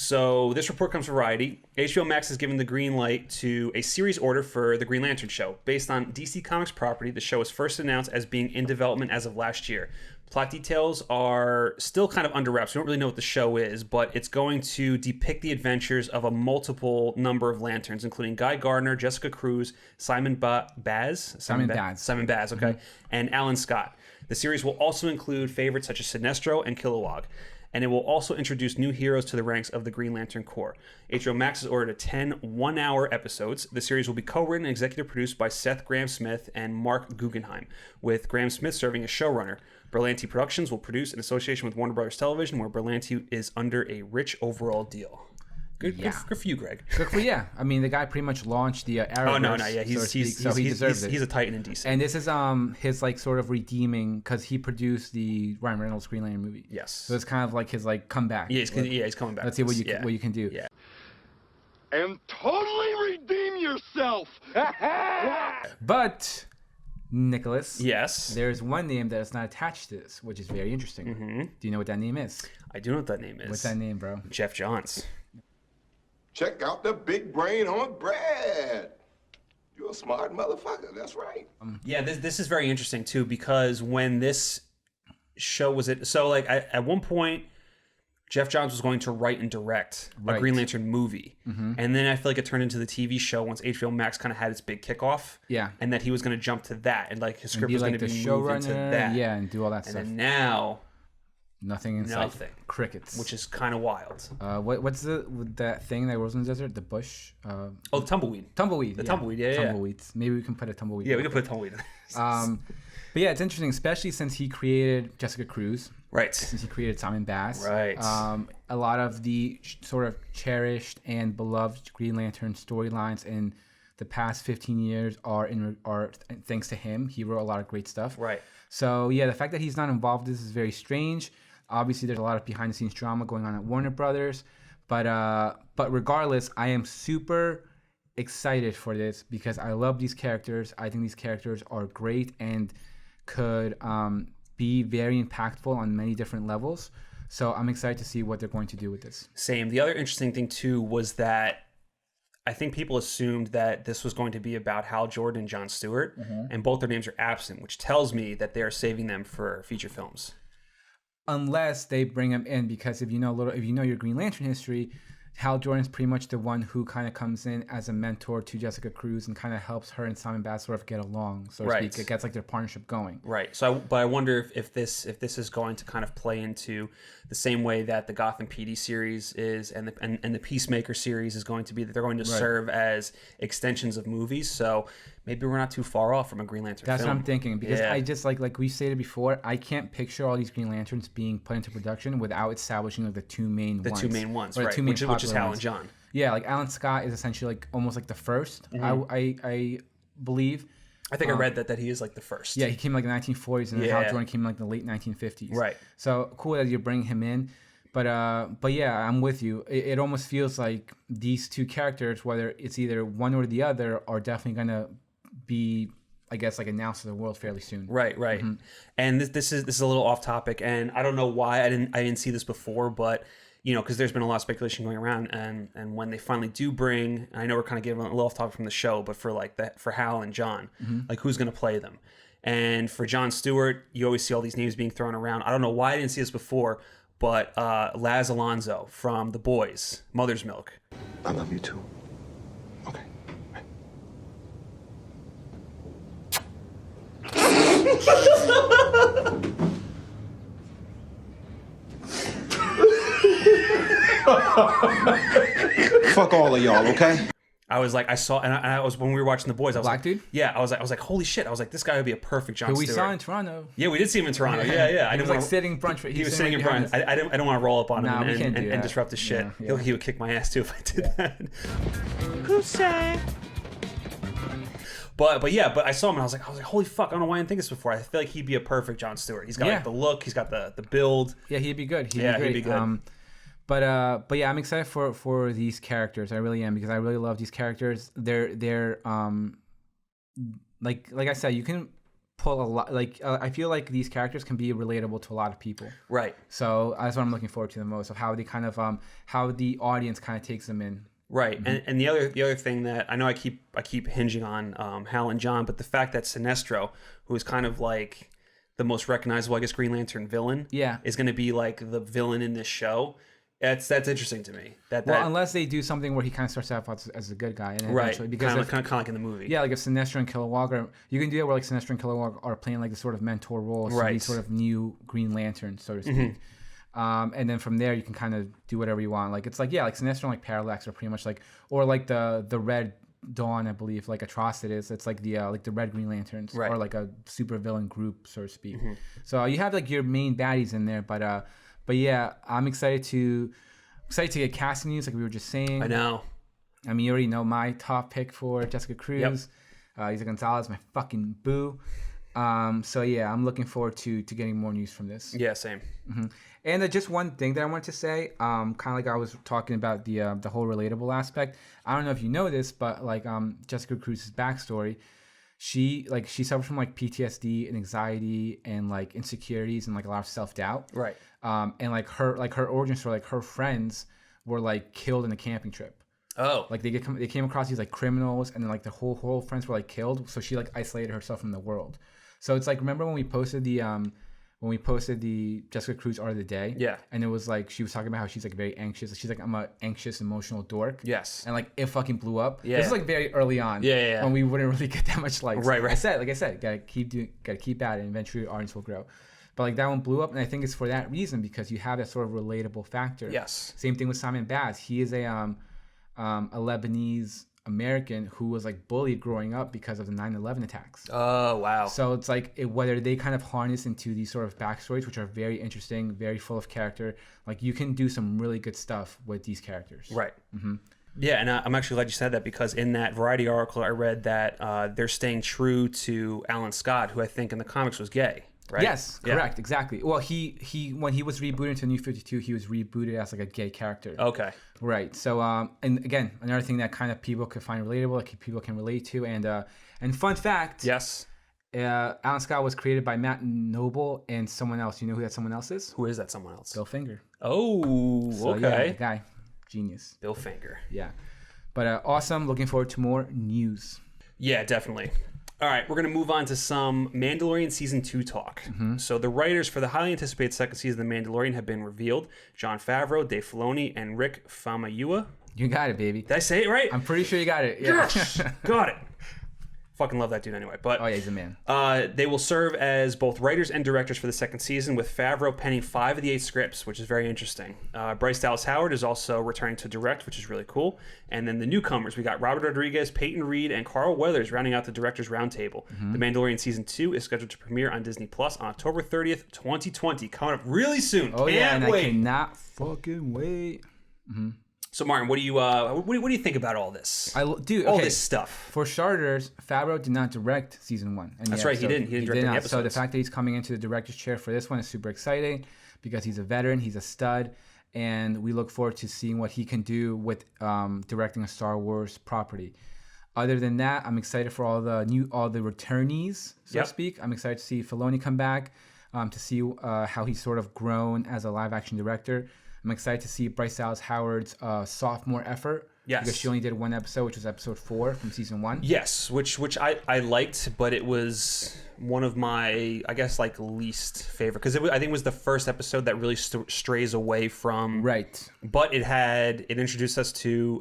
So this report comes from Variety. HBO Max has given the green light to a series order for the Green Lantern show. Based on DC Comics property, the show was first announced as being in development as of last year. Plot details are still kind of under wraps. We don't really know what the show is, but it's going to depict the adventures of a multiple number of Lanterns, including Guy Gardner, Jessica Cruz, Simon Baz, okay, and Alan Scott. The series will also include favorites such as Sinestro and Kilowog, and it will also introduce new heroes to the ranks of the Green Lantern Corps. HBO Max has ordered 10 one-hour episodes. The series will be co-written and executive produced by Seth Grahame-Smith and Mark Guggenheim, with Grahame-Smith serving as showrunner. Berlanti Productions will produce in association with Warner Brothers Television, where Berlanti is under a rich overall deal. Good for you, Greg. Good for I mean, the guy pretty much launched the Arrowverse. Oh no, yeah, he deserves it. He's a titan in DC. And this is his sort of redeeming, because he produced the Ryan Reynolds Green Lantern movie. Yes. So it's kind of like his comeback. Yeah, he's coming back. Let's see what you can do. Yeah. And totally redeem yourself. But Nicholas. Yes. There's one name that is not attached to this, which is very interesting. Mm-hmm. Do you know what that name is? I do know what that name is. What's that name, bro? Jeff Johns. Check out the big brain on Brad. You're a smart motherfucker. That's right. Yeah, this is very interesting too, because when this show was at one point, Jeff Johns was going to write and direct a Green Lantern movie, and then I feel like it turned into the TV show once HBO Max kind of had its big kickoff. Yeah, and that he was going to jump to that, and his script was going to be moved into that. Yeah, and do all that stuff. And then now. Nothing in sight. Crickets. Which is kind of wild. What's that thing that grows in the desert? The bush? The tumbleweed. Tumbleweed. Tumbleweed, yeah. Tumbleweeds. Maybe we can put a tumbleweed. Yeah, we can put a tumbleweed in there. But yeah, it's interesting, especially since he created Jessica Cruz. Right. Since he created Simon Baz. Right. A lot of the sort of cherished and beloved Green Lantern storylines in the past 15 years are thanks to him. He wrote a lot of great stuff. Right. So yeah, the fact that he's not involved in this is very strange. Obviously, there's a lot of behind-the-scenes drama going on at Warner Brothers, but regardless, I am super excited for this because I love these characters. I think these characters are great and could be very impactful on many different levels. So I'm excited to see what they're going to do with this. Same. The other interesting thing too was that I think people assumed that this was going to be about Hal Jordan and Jon Stewart, and both their names are absent, which tells me that they are saving them for feature films. Unless they bring them in, because if you know your Green Lantern history, Hal Jordan's pretty much the one who kind of comes in as a mentor to Jessica Cruz and kind of helps her and Simon Bass sort of get along, so to speak. It gets like their partnership going. Right. So, but I wonder if this is going to kind of play into the same way that the Gotham PD series is, and the Peacemaker series is going to be, that they're going to serve as extensions of movies. So maybe we're not too far off from a Green Lantern That's film. what I'm thinking, because I just like we stated before, I can't picture all these Green Lanterns being put into production without establishing like the two main ones, right? Two main which is Hal ones. and John. Yeah, like Alan Scott is essentially like almost like the first. I believe. I think I read that he is like the first. Yeah, he came like in the 1940s, and then Hal Jordan came in like the late 1950s. Right. So cool that you're bringing him in, but yeah, I'm with you. It almost feels like these two characters, whether it's either one or the other, are definitely gonna be, I guess, like announced to the world fairly soon. Right. Mm-hmm. And this is a little off topic, and I don't know why I didn't see this before, but because there's been a lot of speculation going around, and when they finally do bring, and I know we're kind of getting a little off topic from the show, but for Hal and John, like who's going to play them? And for Jon Stewart, you always see all these names being thrown around. I don't know why I didn't see this before, but Laz Alonso from The Boys, Mother's Milk. I love you too. Okay. Fuck all of y'all, okay? I was like, I was when we were watching The Boys. I was Black like, dude? Yeah, I was like, holy shit! I was like, this guy would be a perfect Jon Who Stewart. we saw in Toronto. Yeah, we did see him in Toronto. Yeah. He was like sitting brunch. He was sitting in front. I don't want to roll up on him and disrupt his shit. Yeah. He would kick my ass too if I did that. Who said? But I saw him and I was like, holy fuck! I don't know why I didn't think this before. I feel like he'd be a perfect Jon Stewart. He's got like the look. He's got the build. Yeah, he'd be good. He'd be good. But yeah, I'm excited for these characters. I really am, because I really love these characters. They're like I said, you can pull a lot. Like I feel like these characters can be relatable to a lot of people. Right. So that's what I'm looking forward to the most, of how they kind of how the audience kind of takes them in. Right. And the other thing that I know I keep hinging on Hal and John, but the fact that Sinestro, who is kind of like the most recognizable, I guess, Green Lantern villain, is going to be like the villain in this show. That's interesting to me. Unless they do something where he kind of starts out as a good guy, and eventually, because kind of like in the movie. Yeah, like if Sinestro and Kilowog you can do it where like Sinestro and Kilowog are playing like the sort of mentor roles, to these sort of new Green Lanterns, so to speak. And then from there you can kind of do whatever you want. Like it's like like Sinestro and like Parallax are pretty much like, or like the Red Dawn, I believe, like Atrocitus. It's like the Red Green Lanterns, or like a super villain group, so to speak. So you have like your main baddies in there, but yeah, I'm excited to get casting news, like we were just saying. I know. I mean, you already know my top pick for Jessica Cruz. Isa Gonzalez, my fucking boo. So yeah, I'm looking forward to getting more news from this. Yeah, same. And just one thing that I wanted to say, kind of like I was talking about the whole relatable aspect. I don't know if you know this, but like Jessica Cruz's backstory, she suffers from like PTSD and anxiety and like insecurities and like a lot of self-doubt. Right. And like her origin story, like her friends were like killed in a camping trip. Oh. Like they came across these like criminals, and then like the whole friends were like killed. So she like isolated herself from the world. So it's like, remember when we posted the Jessica Cruz Art of the Day? Yeah. And it was like, she was talking about how she's like very anxious. She's like, I'm an anxious, emotional dork. Yes. And like it fucking blew up. Yeah. This is like very early on. Yeah. When we wouldn't really get that much likes. Right. Like I said, gotta keep at it, and eventually your audience will grow. But like that one blew up, and I think it's for that reason, because you have that sort of relatable factor. Yes. Same thing with Simon Bass. He is a Lebanese American who was like bullied growing up because of the 9/11 attacks. Oh, wow. So it's like whether they kind of harness into these sort of backstories, which are very interesting, very full of character. Like you can do some really good stuff with these characters. Right. Yeah, and I'm actually glad you said that, because in that Variety article I read that they're staying true to Alan Scott, who I think in the comics was gay. Right? Yes, correct, exactly. Well, he when he was rebooted into New 52, he was rebooted as like a gay character. Okay. Right. So and again, another thing that kind of people could find relatable, like people can relate to, and fun fact. Yes. Alan Scott was created by Matt Noble and someone else. You know who that someone else is? Who is that someone else? Bill Finger. Oh, so, okay. Yeah, the guy, genius. Bill Finger. Yeah. But awesome. Looking forward to more news. Yeah, definitely. All right, we're going to move on to some Mandalorian Season 2 talk. So the writers for the highly anticipated second season of The Mandalorian have been revealed. Jon Favreau, Dave Filoni, and Rick Famuyiwa. You got it, baby. Did I say it right? I'm pretty sure you got it. Yeah. Yes! Got it. Fucking love that dude anyway. But Oh, yeah, he's a man. they will serve as both writers and directors for the second season, with Favreau penning 5 of the 8 scripts, which is very interesting. Bryce Dallas Howard is also returning to direct, which is really cool. And then the newcomers, we got Robert Rodriguez, Peyton Reed, and Carl Weathers rounding out the directors' roundtable. The Mandalorian Season 2 is scheduled to premiere on Disney Plus on October 30th, 2020. Coming up really soon. Oh, Can't yeah, and wait. I cannot fucking wait. So, Martin, what do you think about all this? All this stuff. For starters, Favreau did not direct season 1. And That's right, he didn't. He didn't direct any episodes. So the fact that he's coming into the director's chair for this one is super exciting because he's a veteran, he's a stud, and we look forward to seeing what he can do with directing a Star Wars property. Other than that, I'm excited for all the returnees, so to speak. I'm excited to see Filoni come back, to see how he's sort of grown as a live-action director. I'm excited to see Bryce Dallas Howard's sophomore effort. Yes. Because she only did one episode, which was episode 4 from season 1. Yes, which I liked, but it was one of my, I guess, like least favorite. Because I think it was the first episode that really strays away from... Right. But it introduced us to...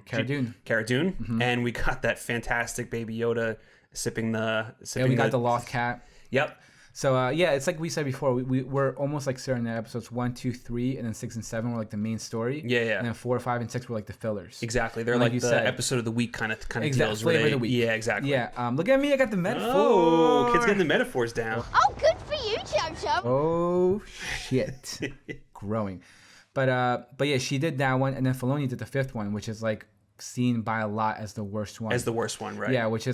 Cara Dune. And we got that fantastic Baby Yoda sipping and we got the Loth Cat. Yep. So it's like we said before, we're almost like certain that episodes 1, 2, 3, and then 6 and 7 were like the main story. Yeah. And then 4, 5, and 6 were like the fillers. Exactly, they're like you the said, episode of the week kind of deals. Flavor of the week. Yeah, exactly. Yeah. Look at me, I got the metaphor. Oh, kids getting the metaphors down. Oh, good for you, Chum Chum. Oh shit, growing. But yeah, she did that one, and then Filoni did the 5th one, which is like seen by a lot as the worst one. Right? Yeah, which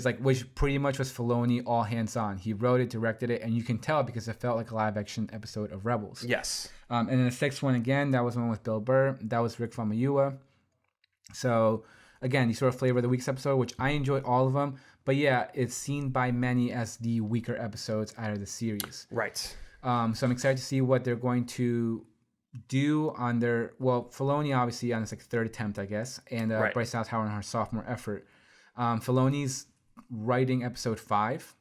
pretty much was Filoni all hands on. He wrote it, directed it, and you can tell because it felt like a live action episode of Rebels. Yes. And then the 6th one again, that was the one with Bill Burr. That was Rick Famuyiwa. So again, the sort of flavor of the week's episode, which I enjoyed all of them. But yeah, it's seen by many as the weaker episodes out of the series. Right. So I'm excited to see what they're going to do on their Filoni obviously on his like 3rd attempt, I guess, and Bryce Dallas Howard on her sophomore effort. Filoni's writing episode 5.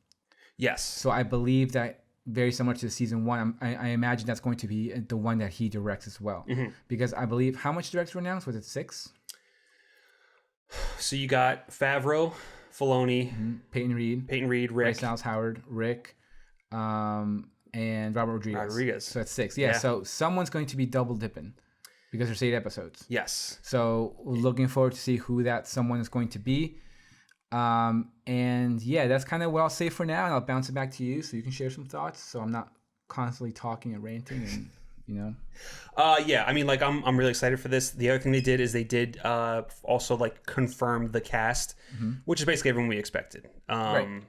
Yes. So I believe that very similar to season 1, I imagine that's going to be the one that he directs as well, because I believe how much directs were announced? Was it 6? So you got Favreau, Filoni, Peyton Reed, Rick, Bryce Dallas Howard, Rick, and Robert Rodriguez. So that's 6. Yeah, so someone's going to be double dipping because there's 8 episodes. Yes. So looking forward to see who that someone is going to be. And yeah, that's kind of what I'll say for now. And I'll bounce it back to you so you can share some thoughts. So I'm not constantly talking and ranting and, you know. Yeah, I mean, like I'm really excited for this. The other thing they did is they did also like confirm the cast, which is basically everyone we expected. Right.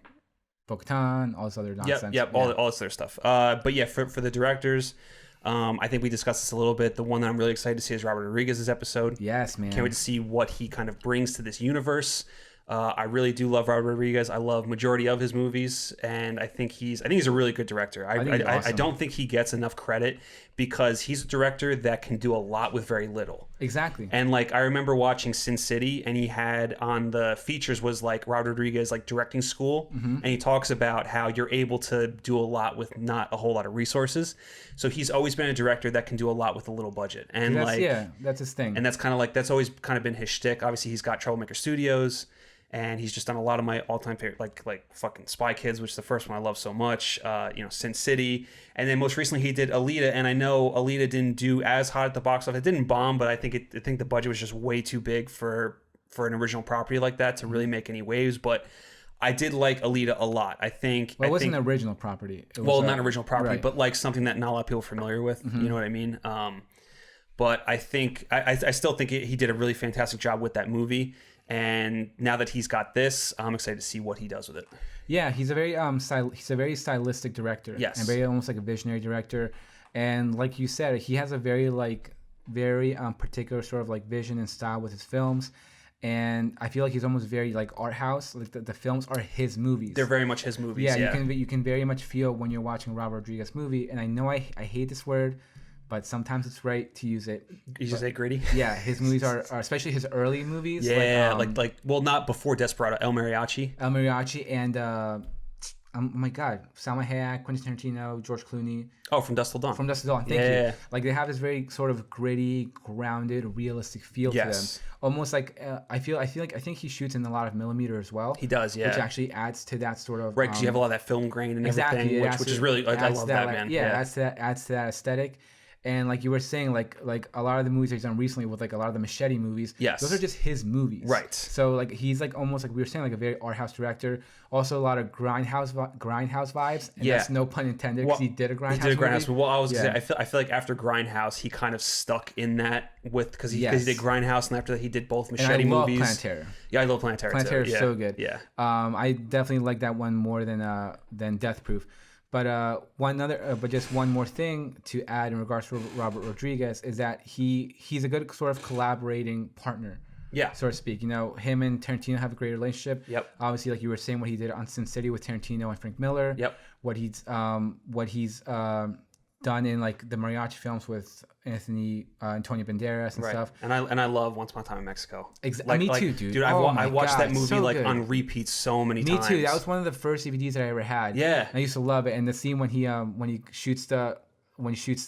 Bo-Katan, all this other nonsense. All this other stuff. But yeah, for the directors, I think we discussed this a little bit. The one that I'm really excited to see is Robert Rodriguez's episode. Yes, man. Can't wait to see what he kind of brings to this universe. I really do love Robert Rodriguez. I love majority of his movies, and I think he's a really good director. I don't think he gets enough credit because he's a director that can do a lot with very little. Exactly. And like I remember watching Sin City, and he had on the features was like Robert Rodriguez like directing school, and he talks about how you're able to do a lot with not a whole lot of resources. So he's always been a director that can do a lot with a little budget, and that's his thing. And that's kind of like that's always kind of been his shtick. Obviously, he's got Troublemaker Studios. And he's just done a lot of my all-time favorite, like fucking Spy Kids, which is the first one I love so much. Sin City, and then most recently he did Alita. And I know Alita didn't do as hot at the box office. It didn't bomb, but I think the budget was just way too big for an original property like that to really make any waves. But I did like Alita a lot. I think. Well, it wasn't an original property. It was not an original property, right. But like something that not a lot of people are familiar with. You know what I mean? But I think I still think he did a really fantastic job with that movie. And now that he's got this, I'm excited to see what he does with it. Yeah, he's a very stylistic director. Yes, and very almost like a visionary director. And like you said, he has a very particular sort of like vision and style with his films. And I feel like he's almost very like art house. Like the films are his movies. They're very much his movies. Yeah, you can very much feel when you're watching a Robert Rodriguez movie. And I know I hate this word, but sometimes it's right to use it. You just say gritty? Yeah, his movies are especially his early movies. Yeah, well, not before Desperado. El Mariachi. And oh my God, Salma Hayek, Quentin Tarantino, George Clooney. Oh, From Dusk Till Dawn. From Dusk Till Dawn, thank you. Like they have this very sort of gritty, grounded, realistic feel to them. Almost like I think he shoots in a lot of millimeter as well. He does, yeah. Which actually adds to that sort of right, because you have a lot of that film grain and everything, which is really I love that, man. Adds to that aesthetic. And like you were saying, like a lot of the movies he's done recently with like a lot of the Machete movies, those are just his movies. Right. So like he's like almost like we were saying, like a very art house director. Also a lot of grindhouse vibes. And that's no pun intended because he did a grindhouse. Well, I was gonna say, I feel like after Grindhouse, he kind of stuck in that because he did Grindhouse, and after that he did both Machete movies. Planetara. Yeah, I love Planetara. Planetara is so good. Yeah. I definitely like that one more than Death Proof. But just one more thing to add in regards to Robert Rodriguez is that he's a good sort of collaborating partner. Yeah. So to speak. You know, him and Tarantino have a great relationship. Yep. Obviously, like you were saying, what he did on Sin City with Tarantino and Frank Miller. Yep. What he's done in like the mariachi films with Antonio Banderas and stuff. And I love Once Upon a Time in Mexico. Me too, dude. Dude, I watched that movie on repeat so many times. Me too. That was one of the first DVDs that I ever had. Yeah. I used to love it. And the scene when he shoots the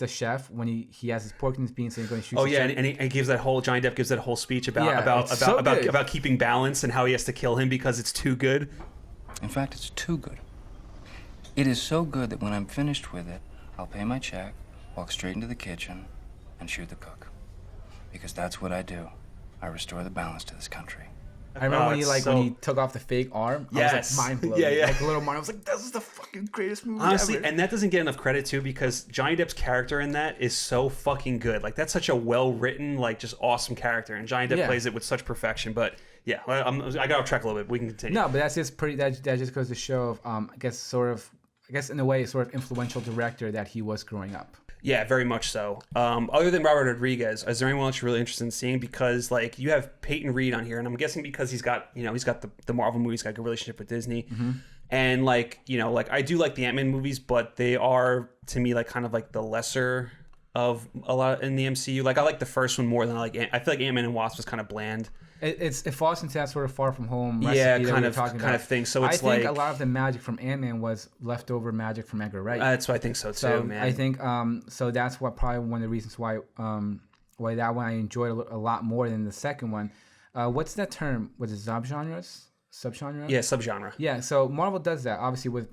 chef, when he has his pork and his beans, and he's going to shoot. Oh yeah, and he gives that whole Johnny Depp gives that whole speech about keeping balance and how he has to kill him because it's too good. In fact, it's too good. It is so good that when I'm finished with it, I'll pay my check, walk straight into the kitchen, and shoot the cook. Because that's what I do. I restore the balance to this country. I remember when he took off the fake arm. Yes. I was like mind blown. Yeah. Like a little mind. I was like, this is the fucking greatest movie honestly, ever. And that doesn't get enough credit too because Johnny Depp's character in that is so fucking good. Like that's such a well written, like just awesome character, and Johnny Depp plays it with such perfection. But yeah, I got off track a little bit. We can continue. No, but that's just pretty. That just goes to show of I guess in a way, sort of influential director that he was growing up. Yeah, very much so. Other than Robert Rodriguez, is there anyone else you're really interested in seeing? Because like you have Peyton Reed on here, and I'm guessing because he's got the Marvel movies, got a good relationship with Disney, and like I do like the Ant-Man movies, but they are to me like kind of like the lesser of a lot in the MCU. Like I like the first one more than I feel like Ant-Man and Wasp was kind of bland. It falls into that sort of far from home recipe kind that of thing. So it's I think a lot of the magic from Ant-Man was leftover magic from Edgar Wright. That's what I think so too, man. I think so that's what probably one of the reasons why that one I enjoyed a lot more than the second one. What's that term? Was it subgenres? Subgenre? Yeah, subgenre. Yeah, so Marvel does that obviously with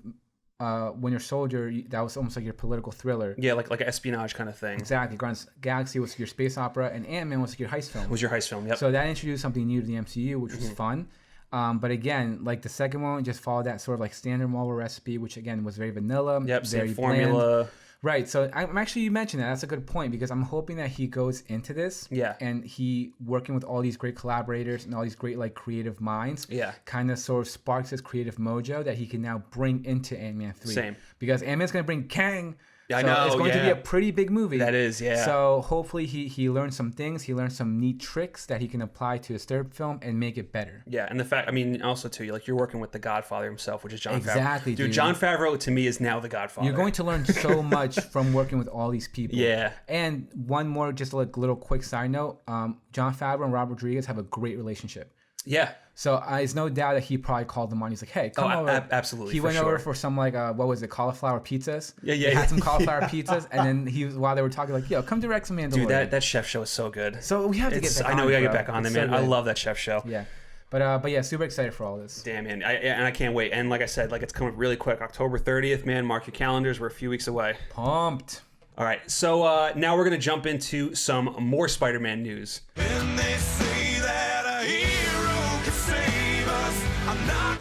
Winter Soldier. That was almost like your political thriller. Yeah, like an espionage kind of thing. Exactly. Guardians of the Galaxy was your space opera, and Ant-Man was your heist film. Was your heist film? Yep. So that introduced something new to the MCU, which was fun. But again, like the second one just followed that sort of like standard Marvel recipe, which again was very vanilla. Yep. Very same formula. Bland. Right. So I'm actually, you mentioned that. That's a good point because I'm hoping that he goes into this. Yeah. And he working with all these great collaborators and all these great like creative minds. Yeah. Kind of sort of sparks his creative mojo that he can now bring into Ant-Man 3. Same. Because Ant-Man's going to bring Kang. Yeah, so I know. It's going to be a pretty big movie. That is, yeah. So hopefully he learns some things. He learns some neat tricks that he can apply to his third film and make it better. Yeah, and the fact, I mean, also too, like you're working with the Godfather himself, which is Jon Favreau. Exactly, dude. Jon Favreau to me is now the Godfather. You're going to learn so much from working with all these people. Yeah. And one more, just like little quick side note, Jon Favreau and Robert Rodriguez have a great relationship. Yeah. So there's no doubt that he probably called them on. He's like, "Hey, come over." Absolutely. He went over for some like what was it, cauliflower pizzas? Yeah. He had some cauliflower pizzas, and then while they were talking, like, "Yo, come direct some Mandalorian." Dude, that chef show is so good. So we have to get back on. I know we gotta get back on it's there, man. So I love that chef show. Yeah. But yeah, super excited for all this. Damn, man. I can't wait. And like I said, like it's coming really quick. October 30th, man. Mark your calendars. We're a few weeks away. Pumped. All right. So now we're gonna jump into some more Spider-Man news. When they say that a hero can save us, I'm not.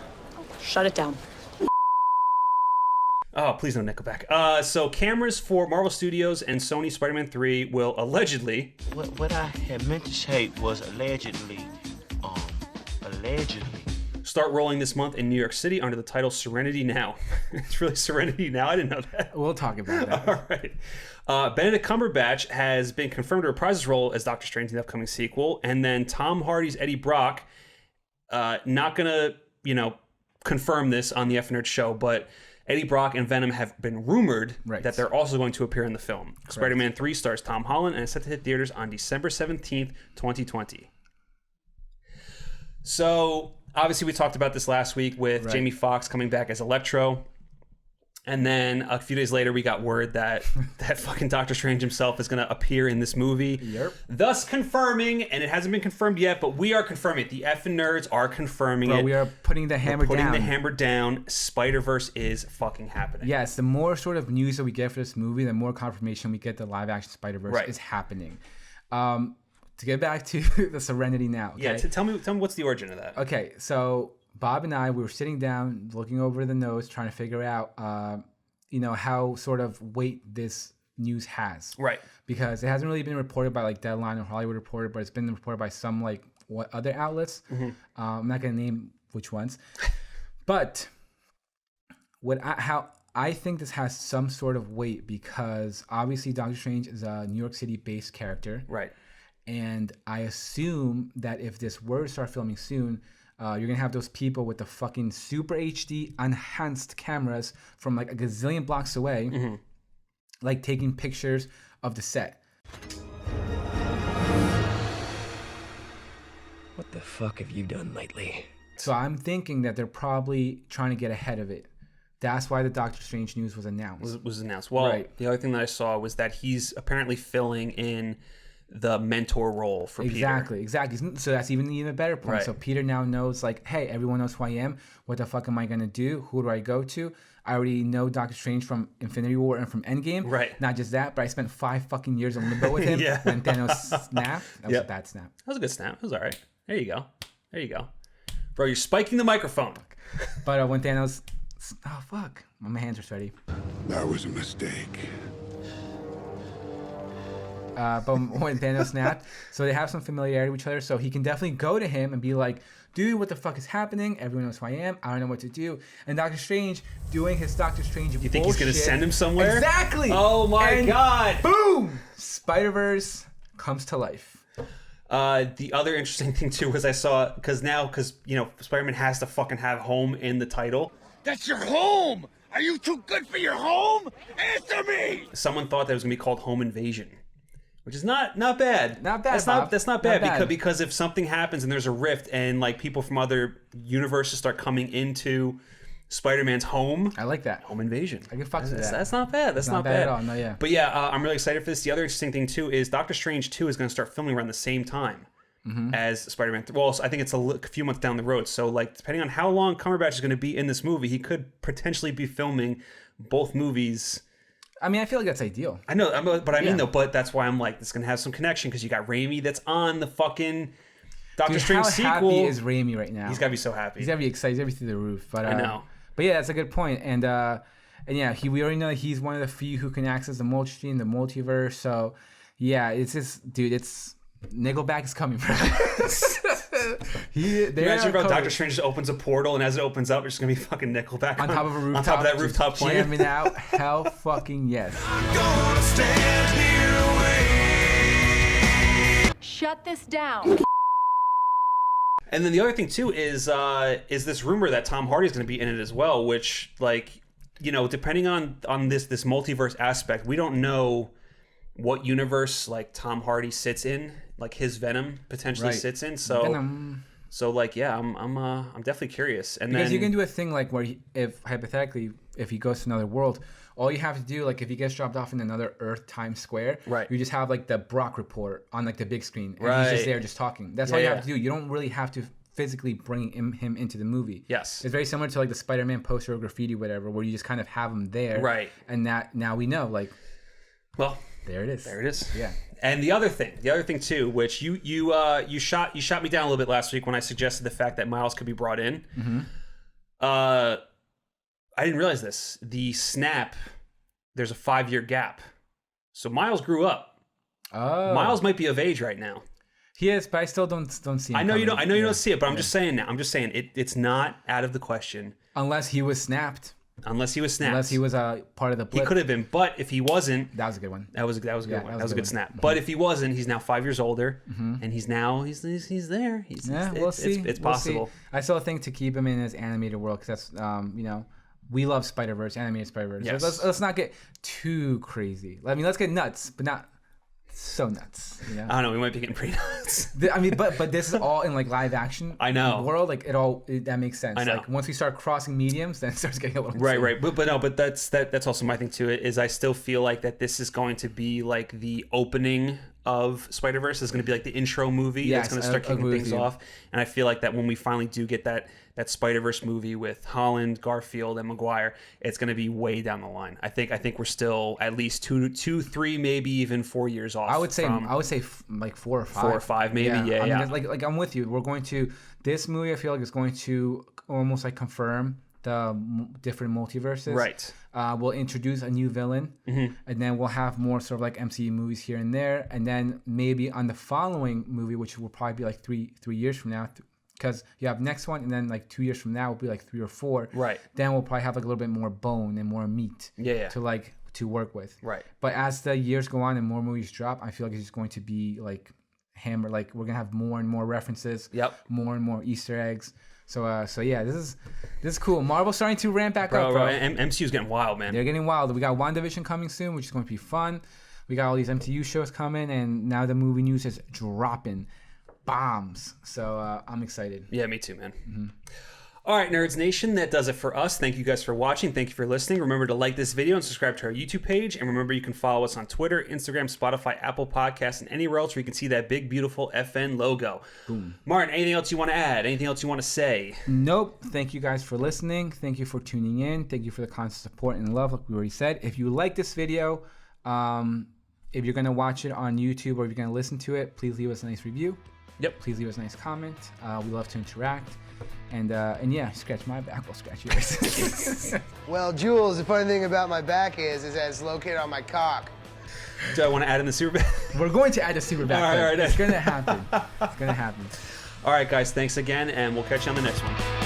Shut it down. Oh, please no Nickelback. So cameras for Marvel Studios and Sony Spider-Man 3 will allegedly... What I had meant to say was allegedly. Start rolling this month in New York City under the title Serenity Now. It's really Serenity Now? I didn't know that. We'll talk about that. All right. Benedict Cumberbatch has been confirmed to reprise his role as Doctor Strange in the upcoming sequel. And then Tom Hardy's Eddie Brock, not going to, confirm this on the F Nerd show, but Eddie Brock and Venom have been rumored that they're also going to appear in the film. Correct. Spider-Man 3 stars Tom Holland and is set to hit theaters on December 17th, 2020. So, obviously, we talked about this last week with Jamie Foxx coming back as Electro. And then a few days later, we got word that that fucking Doctor Strange himself is going to appear in this movie. Yep. Thus confirming, and it hasn't been confirmed yet, but we are confirming it. The effing nerds are confirming it. We are putting the hammer down. Putting the hammer down. Spider-Verse is fucking happening. Yes, the more sort of news that we get for this movie, the more confirmation we get the live-action Spider-Verse is happening. To get back to the Serenity now. Okay? Yeah, tell me what's the origin of that. Okay, so Bob and I, we were sitting down, looking over the notes, trying to figure out, how sort of weight this news has. Right. Because it hasn't really been reported by like Deadline or Hollywood Reporter, but it's been reported by some like other outlets. Mm-hmm. I'm not going to name which ones. But how I think this has some sort of weight because obviously Doctor Strange is a New York City-based character. Right. And I assume that if this were to start filming soon, you're going to have those people with the fucking super HD enhanced cameras from like a gazillion blocks away, like taking pictures of the set. What the fuck have you done lately? So I'm thinking that they're probably trying to get ahead of it. That's why the Doctor Strange news was announced. Was announced. Well, the other thing that I saw was that he's apparently filling in the mentor role for Peter. Exactly. So that's even a better point. Right. So Peter now knows, like, hey, everyone knows who I am. What the fuck am I going to do? Who do I go to? I already know Doctor Strange from Infinity War and from Endgame. Right. Not just that, but I spent 5 fucking years in limbo with him when Thanos snapped. That was a bad snap. That was a good snap. It was all right. There you go. Bro, you're spiking the microphone. But when Thanos... Oh, fuck. My hands are sweaty. That was a mistake. But when Thanos snapped, so they have some familiarity with each other, so he can definitely go to him and be like, dude, what the fuck is happening? Everyone knows who I am. I don't know what to do. And Doctor Strange doing his Doctor Strange bullshit. You think he's going to send him somewhere? Exactly! Oh my God! Boom! Spider-Verse comes to life. The other interesting thing, too, was I saw, because Spider-Man has to fucking have home in the title. That's your home! Are you too good for your home? Answer me! Someone thought that it was going to be called Home Invasion. Which is not bad. Not bad. That's not bad because if something happens and there's a rift and like people from other universes start coming into Spider-Man's home, I like that. Home Invasion. I can fuck with that. That's not bad. That's not bad at all. No, yeah. But yeah, I'm really excited for this. The other interesting thing too is Doctor Strange 2 is going to start filming around the same time as Spider-Man 3. Well, I think it's a few months down the road. So like depending on how long Cumberbatch is going to be in this movie, he could potentially be filming both movies. I mean, I feel like that's ideal. I know, but that's why I'm like, this is going to have some connection because you got Raimi that's on the fucking Doctor Strange sequel. How happy is Raimi right now? He's got to be so happy. He's got to be excited. He's got to be through the roof. But I know. But yeah, that's a good point. And yeah, we already know that he's one of the few who can access the multi-stream, the multiverse. So yeah, it's just, dude, Nickelback is coming, bro. Imagine, bro, Doctor Strange just opens a portal, and as it opens up, it's just gonna be fucking Nickelback on top of a rooftop, on top of that rooftop playing. Jamming out. Hell fucking yes. I'm gonna stand here waiting. Shut this down. And then the other thing too is this rumor that Tom Hardy is going to be in it as well, which depending on this multiverse aspect, we don't know what universe like Tom Hardy sits in, like his Venom potentially sits in. So Venom. So like I'm definitely curious. And because then you can do a thing like where if hypothetically if he goes to another world, all you have to do, like if he gets dropped off in another Earth Times Square, you just have like the Brock report on like the big screen, and he's just there just talking. That's all you have to do. You don't really have to physically bring him into the movie. Yes, it's very similar to like the Spider-Man poster or graffiti, whatever, where you just kind of have him there, right? And that now we know, like, well, there it is. There it is. Yeah. And the other thing too, which you shot me down a little bit last week when I suggested the fact that Miles could be brought in. Mm-hmm. I didn't realize this. The snap, there's a 5-year gap, so Miles grew up. Oh. Miles might be of age right now. He is, but I still don't see him. I know you don't. I know you don't see it, but I'm just saying now. I'm just saying it's not out of the question. Unless he was snapped. Unless he was snapped. Unless he was a part of the blip. He could have been, but if he wasn't, that was a good one. That was a good one. That was a good snap. Mm-hmm. But if he wasn't, he's now 5 years older, and he's there. We'll see. It's possible. See. I still think to keep him in his animated world because that's we love Spider-Verse, animated Spider-Verse. Yes. So let's not get too crazy. I mean, let's get nuts, but not so nuts. You know? I don't know. We might be getting pretty nuts. I mean, but this is all in like live action. I know. World, like that makes sense. I know. Like once we start crossing mediums, then it starts getting a little right. But that's also my thing too. Is I still feel like that this is going to be like the opening of Spider-Verse. Is going to be like the intro movie that's going to start kicking things off. And I feel like that when we finally do get that Spider-Verse movie with Holland, Garfield, and Maguire, it's going to be way down the line. I think we're still at least 2, 3, maybe even 4 years off. I would say like 4 or 5. 4 or 5, maybe. Yeah. I mean, like I'm with you. We're going to this movie. I feel like is going to almost like confirm the different multiverses. Right. We'll introduce a new villain, and then we'll have more sort of like MCU movies here and there, and then maybe on the following movie, which will probably be like three years from now. Because you have next one, and then like 2 years from now will be like 3 or 4. Right. Then we'll probably have like a little bit more bone and more meat. Yeah. To work with. Right. But as the years go on and more movies drop, I feel like it's just going to be like hammer. Like we're gonna have more and more references. Yep. More and more Easter eggs. So yeah, this is cool. Marvel's starting to ramp back up, bro. MCU's getting wild, man. They're getting wild. We got WandaVision coming soon, which is going to be fun. We got all these MCU shows coming, and now the movie news is dropping bombs. So I'm excited. Yeah, me too, man. All right, Nerds Nation, that does it for us. Thank you guys for watching. Thank you for listening. Remember to like this video and subscribe to our YouTube page. And remember, you can follow us on Twitter, Instagram, Spotify, Apple Podcasts, and anywhere else where you can see that big, beautiful FN logo. Boom. Martin, anything else you want to add? Anything else you want to say? Nope. Thank you guys for listening. Thank you for tuning in. Thank you for the constant support and love, like we already said. If you like this video, if you're going to watch it on YouTube or if you're going to listen to it, please leave us a nice review. Yep. Please leave us a nice comment. We love to interact. And yeah, scratch my back, we'll scratch yours. Well, Jules, the funny thing about my back is that it's located on my cock. Do I want to add in the super back? We're going to add a super back. All right. It's going to happen. It's going to happen. All right, guys, thanks again, and we'll catch you on the next one.